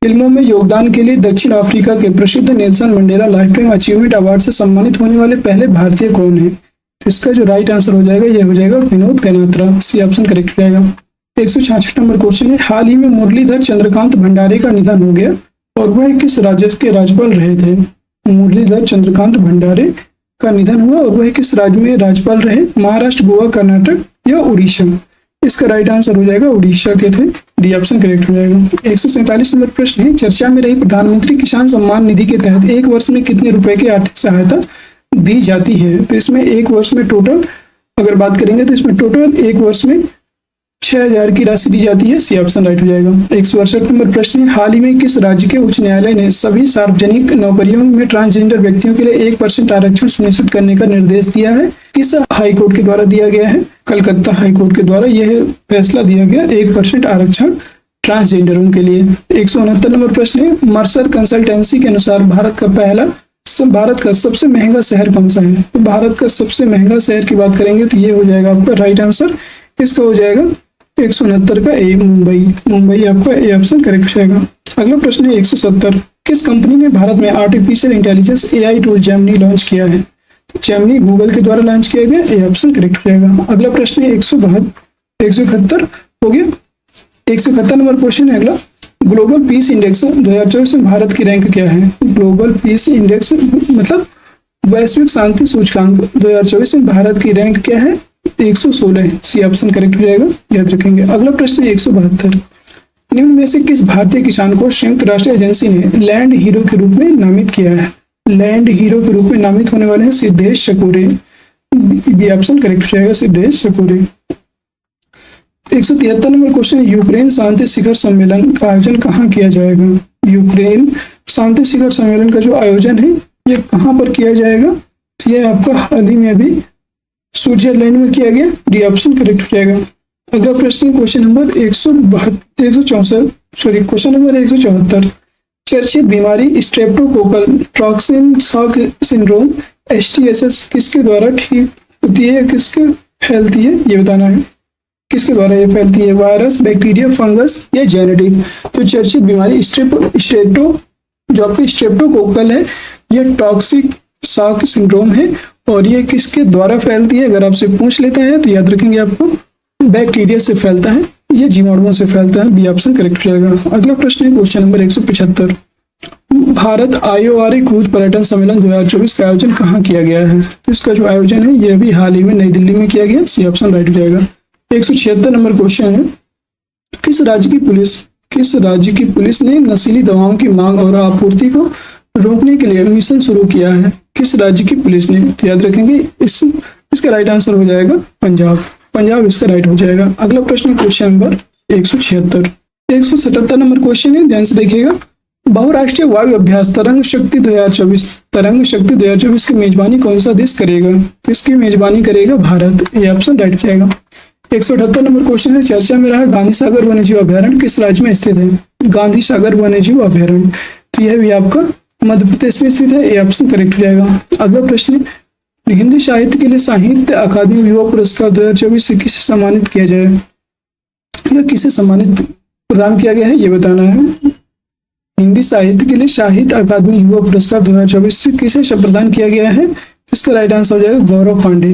फिल्मों में योगदान के लिए दक्षिण अफ्रीका के प्रसिद्ध Nelson Mandela life time achievement award से सम्मानित होने वाले पहले भारतीय कौन है? तो इसका जो राइट आंसर हो जाएगा यह हो जाएगा Vinod Ganatra, C option correct हो जाएगा। 166 नंबर क्वेश्चन है, हाल ही में मुरलीधर चंद्रकांत भंडारे का निधन हो गया और वह किस राज्य के राज्यपाल रहे थे? मुरलीधर चंद्रकांत भंडारे का निधन हुआ और वह किस राज्य में राज्यपाल रहे? महाराष्ट्र, गोवा, कर्नाटक या उड़ीसा? इसका राइट आंसर हो जाएगा उड़ीसा के थे, डी ऑप्शन करेक्ट हो जाएगा। 147 नंबर प्रश्न है, चर्चा में रही प्रधानमंत्री किसान सम्मान निधि के तहत एक वर्ष में कितने रुपए की आर्थिक सहायता दी जाती है? तो इसमें एक वर्ष में टोटल अगर बात करेंगे तो इसमें टोटल एक वर्ष में 6000 की राशि दी जाती है, सी ऑप्शन राइट हो जाएगा। 168 नंबर प्रश्न है, हाल ही में किस राज्य के उच्च न्यायालय ने सभी सार्वजनिक नौकरियों में ट्रांसजेंडर व्यक्तियों के लिए 1% आरक्षण सुनिश्चित करने का निर्देश दिया है? किस हाईकोर्ट के द्वारा दिया गया है? कलकत्ता हाईकोर्ट के द्वारा यह फैसला दिया गया 1% आरक्षण ट्रांसजेंडरों के लिए। 169 नंबर प्रश्न है, मर्सर कंसल्टेंसी के अनुसार भारत का सबसे महंगा शहर कौन सा है? तो भारत का सबसे महंगा शहर की बात करेंगे तो ये हो जाएगा आपका राइट आंसर, इसका हो जाएगा 169 का ए, मुंबई आपका ए ऑप्शन करेक्ट हो जाएगा। अगला प्रश्न है 170, किस कंपनी ने भारत में artificial intelligence AI tool Gemini launch किया है? तो जेमिनी गूगल के द्वारा लॉन्च किया गया, ए ऑप्शन करेक्ट हो जाएगा। अगला प्रश्न है 171 हो गया। 171 नंबर क्वेश्चन है अगला, ग्लोबल पीस इंडेक्स 2024 में भारत की रैंक क्या है? ग्लोबल पीस इंडेक्स मतलब वैश्विक शांति सूचकांक 2024 में भारत की रैंक क्या है? 116 सी ऑप्शन करेक्ट हो जाएगा, याद रखेंगे। अगला प्रश्न है 172, निम्न में से किस भारतीय किसान को संयुक्त राष्ट्र एजेंसी ने लैंड हीरो के रूप में नामित किया है? लैंड हीरो के रूप में नामित होने वाले हैं सिद्धेश शकूरे, बी ऑप्शन करेक्ट हो जाएगा, सिद्धेश शकूरे। 173 नंबर क्वेश्चन है, यूक्रेन शांति शिखर सम्मेलन का आयोजन कहाँ किया जाएगा? यूक्रेन शांति शिखर सम्मेलन का जो आयोजन है ये कहाँ पर किया जाएगा? तो यह आपका हाल ही में अभी स्विट्जरलैंड में किया गया, डी ऑप्शन करेक्ट हो जाएगा। अगला प्रश्न question number 164 sorry question number 174, चर्चित बीमारी streptococcal toxin shock syndrome STSS किसके द्वारा ठीक होती है, किसके फैलती है, ये बताना है। किसके द्वारा ये फैलती है? वायरस, बैक्टीरिया, फंगस या जेनेटिक? तो चर्चित बीमारी जो आपकी स्ट्रेप्टोकोकल है, ये टॉक्सिक शॉक सिंड्रोम है और ये किसके द्वारा फैलती है? अगर आपसे पूछ लेता है तो याद रखेंगे आपको बैक्टीरिया से फैलता है, ये जीवाणुओं से फैलता है, बी ऑप्शन करेक्ट हो जाएगा। अगला प्रश्न है question number 175, Bharat IORA cruise पर्यटन सम्मेलन 2024 का आयोजन कहाँ किया गया है? तो इसका जो आयोजन है ये भी हाल ही में नई दिल्ली में किया गया, सी ऑप्शन राइट हो जाएगा। 176 नंबर क्वेश्चन है, किस राज्य की पुलिस ने नशीली दवाओं की मांग और आपूर्ति को रोकने के लिए मिशन शुरू किया है? किस राज्य की पुलिस ने? तो याद रखेंगे इसका राइट आंसर हो जाएगा पंजाब इसका राइट हो जाएगा। अगला प्रश्न क्वेश्चन नंबर 176, 177 नंबर क्वेश्चन है, ध्यान से देखिएगा। बहुराष्ट्रीय वायु अभ्यास तरंग शक्ति 2024 की मेजबानी कौन सा देश करेगा? तो इसकी मेजबानी करेगा भारत, ये ऑप्शन राइट हो जाएगा। 178 नंबर क्वेश्चन है, चर्चा में रहा गांधी सागर वन्यजीव अभ्यारण्य किस राज्य में स्थित है? गांधी सागर वन्यजीव अभ्यारण्य, तो यह भी आपका मध्य प्रदेश में स्थित है, ये ऑप्शन करेक्ट हो जाएगा। अगला प्रश्न, हिंदी साहित्य के लिए साहित्य अकादमी युवा पुरस्कार 2024 से किसे सम्मानित किया जाए? या किसे सम्मानित प्रदान किया गया है, ये बताना है। हिंदी साहित्य के लिए साहित्य अकादमी युवा पुरस्कार 2024 से किसे प्रदान किया गया है? इसका राइट आंसर हो जाएगा गौरव पांडे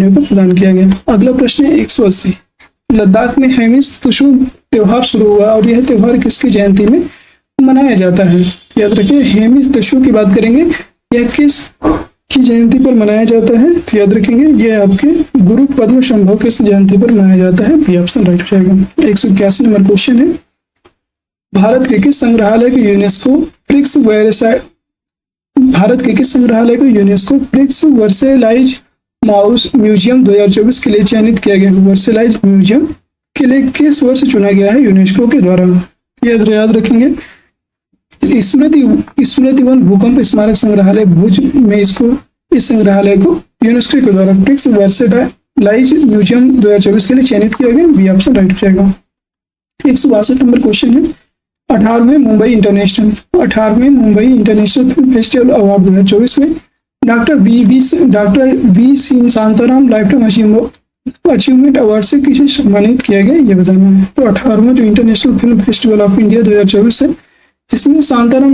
को प्रदान किया गया। अगला प्रश्न है 180, लद्दाख में हेमिस तुशु त्योहार शुरू हुआ और यह त्योहार किसकी जयंती में मनाया जाता है? याद रखिए हेमिस तुशु की बात करेंगे, यह किस की जयंती पर मनाया जाता है? तो याद रखेंगे यह आपके गुरु पद्म संभव की जयंती पर मनाया जाता है, बी ऑप्शन राइट हो जाएगा। 181 नंबर क्वेश्चन है, भारत के किस संग्रहालय को यूनेस्को प्रिक्स वर्सेलाइज माउस म्यूजियम 2024 के लिए चयनित किया गया? वर्सेलाइज म्यूजियम के लिए किस वर्ष चुना गया है यूनेस्को के द्वारा? याद रखेंगे स्मृति वन भूकंप स्मारक संग्रहालय भुज में इस संग्रहालय को यूनेस्को के द्वारा प्रिक्स वर्सेलाइज म्यूजियम 2024 के लिए चयनित किया गया, बी ऑप्शन राइट हो जाएगा। 162 नंबर क्वेश्चन है, 18वें Mumbai international film festival award 2024 में doctor V C Shantaram lifetime achievement award से किसे सम्मानित किया गया, ये बताना है। तो 18वां जो international film festival of India 2024 है, इसमें शांताराम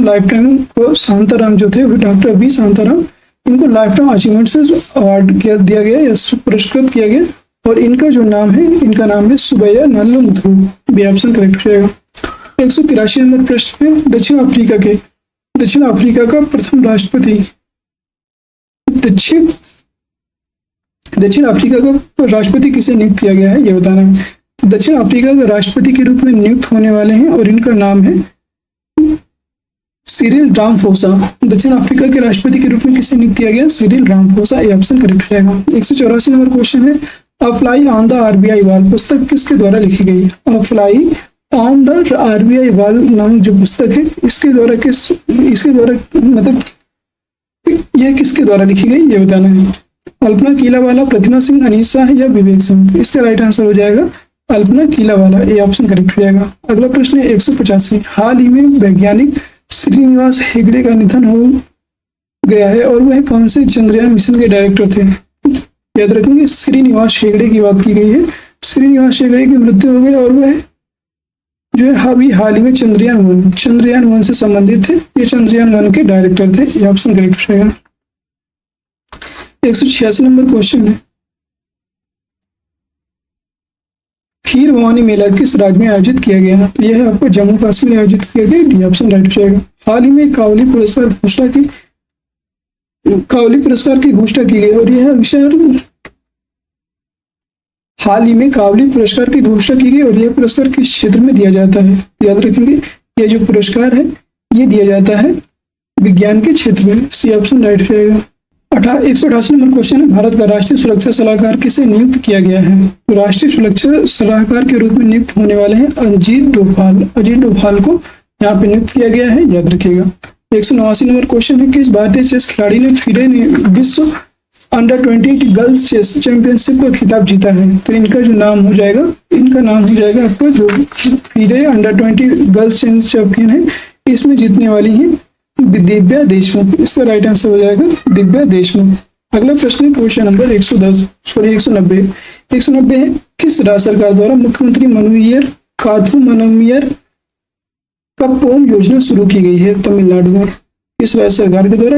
जो थे वो डॉक्टर वी शांताराम, इनको लाइफटाइम अचीवमेंट से अवार्ड दिया गया या पुरस्कृत किया गया और इनका नाम है सुबैया नल्लुमुथु, बी ऑप्शन करेक्ट हो जाएगा। 183 नंबर प्रश्न में दक्षिण अफ्रीका का प्रथम राष्ट्रपति दक्षिण अफ्रीका का राष्ट्रपति किसे नियुक्त किया गया है, ये बताना है। तो दक्षिण अफ्रीका के राष्ट्रपति के रूप में नियुक्त होने वाले हैं और इनका नाम है सिरिल रामाफोसा। दक्षिण अफ्रीका के राष्ट्रपति के रूप में किसे नियुक्त किया गया? सिरिल रामाफोसा, ये ऑप्शन करेक्ट हो जाएगा। 184 नंबर क्वेश्चन है, अ fly on the RBI wall पुस्तक किसके द्वारा लिखी गई? अ fly on the RBI wall नामक जो पुस्तक है इसके द्वारा मतलब यह किसके द्वारा लिखी गई, ये बताना है। अल्पना कीलावाला, प्रतिमा सिंह, अनीस शाह या विवेक सिंह? इसका राइट आंसर हो जाएगा अल्पना कीलावाला, ये ऑप्शन करेक्ट हो जाएगा। अगला प्रश्न है 185, हाल ही में वैज्ञानिक श्रीनिवास हेगड़े का निधन हो गया है और वह कौन से चंद्रयान मिशन के डायरेक्टर थे? याद रखेंगे श्रीनिवास हेगड़े की बात की गई है। श्रीनिवास हेगड़े की मृत्यु हो गई और वह जो है हाल ही में चंद्रयान 1 से संबंधित थे, ये चंद्रयान 1 के डायरेक्टर थे, ये ऑप्शन करेक्ट हो जाएगा। 186 नंबर क्वेश्चन है, खीर भवानी मेला किस राज्य में आयोजित किया गया? यह आपको जम्मू कश्मीर में आयोजित किया गया, डी ऑप्शन राइट हो जाएगा। हाल ही में कावली पुरस्कार की घोषणा की गई और यह विषय हाल ही में काबली पुरस्कार की घोषणा की गई और यह पुरस्कार किस क्षेत्र में दिया जाता है? याद रखेंगे, यह जो पुरस्कार है ये दिया जाता है विज्ञान के क्षेत्र में। सी ऑप्शन राइट रहेगा। 188 नंबर क्वेश्चन है, भारत का राष्ट्रीय सुरक्षा सलाहकार किसे नियुक्त किया गया है? तो राष्ट्रीय सुरक्षा सलाहकार के रूप में नियुक्त होने वाले हैं अजीत डोभाल। अजीत डोभाल को यहाँ पे नियुक्त किया गया है, याद रखिएगा। 189 नंबर क्वेश्चन है, किस भारतीय चेस खिलाड़ी ने FIDE ने विश्व अंडर-20 गर्ल्स चेस चैंपियनशिप का खिताब जीता है? तो इनका जो नाम हो जाएगा, इनका नाम हो जाएगा आपको, जो FIDE अंडर-20 गर्ल्स चेस चैंपियन है, इसमें जीतने वाली हैं दिव्या देशमुख। इसका राइट आंसर हो जाएगा दिव्या देशमुख। अगला प्रश्न है क्वेश्चन नंबर 190 है, किस राज्य सरकार द्वारा मुख्यमंत्री मनोहर काथुमनमयिर कप्पोम योजना शुरू की गई है? तमिलनाडु में। किस राज्य सरकार के द्वारा?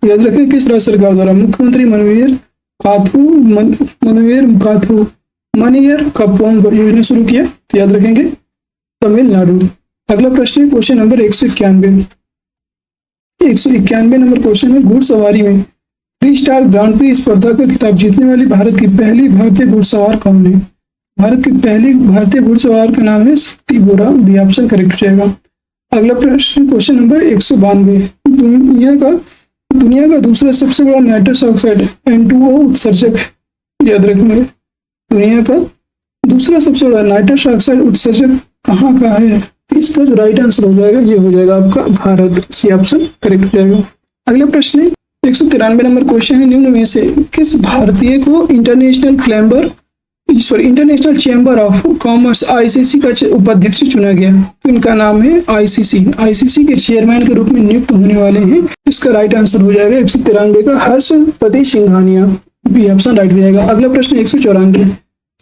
याद रखें, किस राज्य सरकार द्वारा मुख्यमंत्री मनोहर काथुमनमयिर कप्पोम योजना शुरू किया? याद रखेंगे तमिलनाडु। अगला प्रश्न है क्वेश्चन नंबर 191 नंबर क्वेश्चन है, घुड़सवारी में 3 स्टार ग्रांड प्री स्पर्धा का खिताब जीतने वाली भारत की पहली भारतीय घुड़सवार कौन है? भारत की पहली भारतीय घुड़सवार का नाम है शक्ति बोरा। बी ऑप्शन करेक्ट रहेगा। अगला प्रश्न क्वेश्चन नंबर 192, दुनिया का दूसरा सबसे बड़ा नाइट्रस ऑक्साइड N2O उत्सर्जक है? याद रखेंगे, दुनिया का दूसरा सबसे बड़ा नाइट्रस ऑक्साइड उत्सर्जक कहाँ का है? इसका जो राइट आंसर हो जाएगा ये हो जाएगा आपका भारत। सी ऑप्शन करेक्ट रहेगा। अगला प्रश्न है 193 नंबर क्वेश्चन है, निम्न में से किस भारतीय को international chamber of commerce ICC का उपाध्यक्ष चुना गया? तो इनका नाम है ICC के चेयरमैन के रूप में नियुक्त होने वाले हैं। इसका राइट आंसर हो जाएगा 193 का Harshpati Singhania. B option right रहेगा। अगला प्रश्न 194,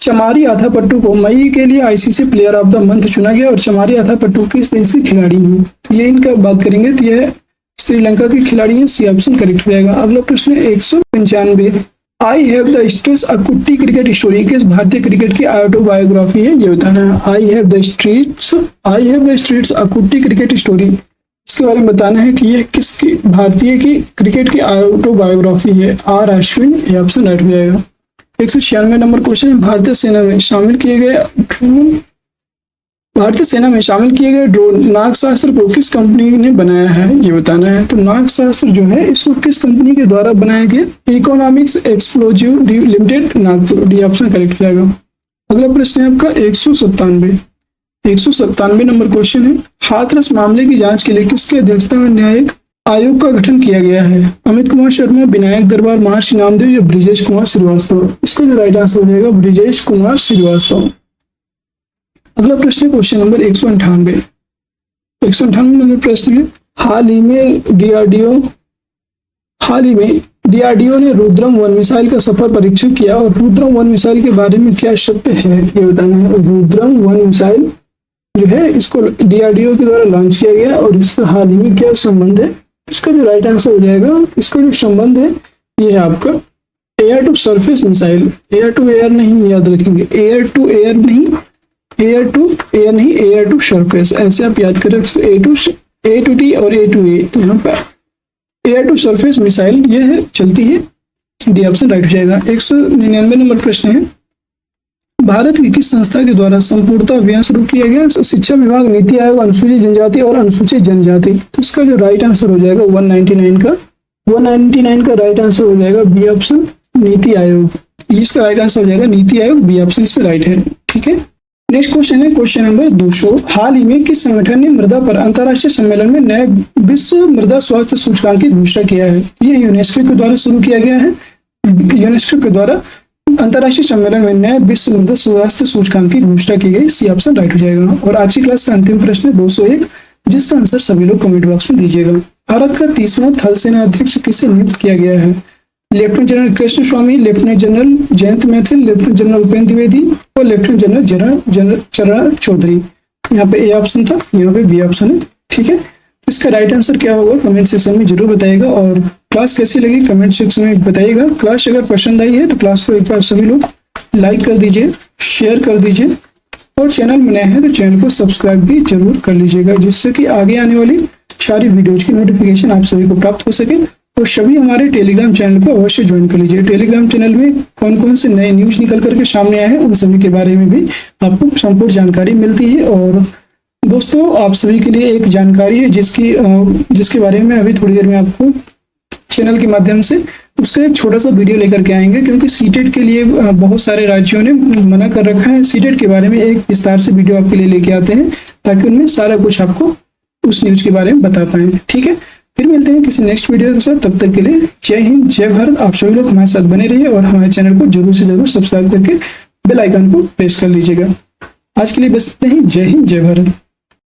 चमारी आथापट्टू को मई के लिए ICC player of the month चुना गया और चमारी आथापट्टू किस देश की खिलाड़ी है? तो ये इनका बात करेंगे तो यह श्रीलंका की खिलाड़ी है। सी ऑप्शन करेक्ट रहेगा। अगला प्रश्न 195, आई हैव द स्ट्रीट्स अ कुट्टी क्रिकेट स्टोरी किस भारतीय क्रिकेट की ऑटोबायोग्राफी है? ये बताना है। आई हैव द स्ट्रीट्स अ कुट्टी क्रिकेट स्टोरी, इसके बारे में बताना है कि यह किसकी भारतीय की क्रिकेट की ऑटोबायोग्राफी है? आर अश्विन। ये ऑप्शन राइट रहेगा। 196 नंबर क्वेश्चन है, भारतीय सेना में शामिल किए गए ड्रोन नागशास्त्र को किस कंपनी ने बनाया है? ये बताना है। तो नागशास्त्र जो है इसको किस कंपनी के द्वारा बनाया गया? Economics explosive limited, Nagpur. D option correct रहेगा। अगला प्रश्न है आपका 197 नंबर क्वेश्चन है, हाथरस मामले की जांच के लिए किसके अध्यक्षता में न्यायिक आयोग का गठन किया गया है? अमित कुमार शर्मा, विनायक दरबार, महर्षि नामदेव या ब्रिजेश कुमार श्रीवास्तव? इसका जो राइट आंसर हो जाएगा ब्रिजेश कुमार श्रीवास्तव। अगला प्रश्न क्वेश्चन नंबर 198 नंबर प्रश्न है, हाल ही में DRDO ने रुद्रम 1 मिसाइल का सफल परीक्षण किया और रुद्रम 1 मिसाइल के बारे में क्या सत्य है? ये बताना है। रुद्रम 1 मिसाइल जो है इसको DRDO के द्वारा लॉन्च किया गया और इसका हाल ही में क्या संबंध है? इसका जो राइट आंसर हो जाएगा, इसका जो संबंध है ये है आपका air to surface missile. Air to air नहीं, याद रखेंगे, एयर टू एयर नहीं, एयर टू सरफेस, ऐसे आप याद करें। A to T और A to A, तो यहाँ पर एयर टू सरफेस मिसाइल ये है चलती है। डी ऑप्शन राइट हो जाएगा। 199 नंबर प्रश्न है, भारत की किस संस्था के द्वारा संपूर्णता अभियान शुरू किया गया? शिक्षा विभाग, नीति आयोग, अनुसूचित जनजाति और अनुसूचित जनजाति। तो इसका जो राइट आंसर हो जाएगा 199 का राइट आंसर हो जाएगा बी ऑप्शन, नीति आयोग। इसका राइट आंसर हो जाएगा नीति आयोग। बी ऑप्शन इसमें राइट है। ठीक है। नेक्स्ट क्वेश्चन है क्वेश्चन नंबर 200, हाल ही में किस संगठन ने मृदा पर अंतर्राष्ट्रीय सम्मेलन में नए विश्व मृदा स्वास्थ्य सूचकांक की घोषणा किया है? ये यूनेस्को के द्वारा शुरू किया गया है। यूनेस्को के द्वारा अंतर्राष्ट्रीय सम्मेलन में नए विश्व मृदा स्वास्थ्य सूचकांक की घोषणा की गई। सी ऑप्शन राइट हो जाएगा। और आज की क्लास का अंतिम प्रश्न 201, जिसका आंसर सभी लोग कमेंट बॉक्स में दीजिएगा। भारत का 30वां थल सेना अध्यक्ष किसे नियुक्त किया गया है? Lieutenant general Krishna Swamy, lieutenant general Jayant Maithil, lieutenant general Upendra Dwivedi और लेफ्टिनेंट जनरल चरण चौधरी। यहाँ पे ए ऑप्शन था, यहाँ पे बी ऑप्शन है। ठीक है। इसका राइट आंसर क्या होगा कमेंट सेक्शन में जरूर बताइएगा। और क्लास कैसी लगी कमेंट सेक्शन में बताइएगा। क्लास अगर पसंद आई है तो क्लास को एक बार सभी लोग लाइक कर दीजिए, शेयर कर दीजिए और चैनल में नए हैं तो चैनल को सब्सक्राइब भी जरूर कर लीजिएगा, जिससे कि आगे आने वाली सारी वीडियोज की नोटिफिकेशन आप सभी को प्राप्त हो सके तो सभी हमारे टेलीग्राम चैनल को अवश्य ज्वाइन कर लीजिए। टेलीग्राम चैनल में कौन कौन से नए न्यूज निकल करके सामने आए हैं उन सभी के बारे में भी आपको संपूर्ण जानकारी मिलती है। और दोस्तों आप सभी के लिए एक जानकारी है जिसके बारे में अभी थोड़ी देर में आपको चैनल के माध्यम से उसका एक छोटा सा वीडियो लेकर के आएंगे, क्योंकि सीटेट के लिए बहुत सारे राज्यों ने मना कर रखा है। सीटेट के बारे में एक विस्तार से वीडियो आपके लिए लेके आते हैं ताकि उनमें सारा कुछ आपको उस न्यूज के बारे में बता पाए। ठीक है, फिर मिलते हैं किसी नेक्स्ट वीडियो के साथ। तब तक के लिए जय हिंद, जय भारत। आप सभी लोग हमारे साथ बने रहिए और हमारे चैनल को जरूर से जरूर सब्सक्राइब करके बेल आइकन को प्रेस कर लीजिएगा। आज के लिए बस इतना ही। जय हिंद, जय भारत।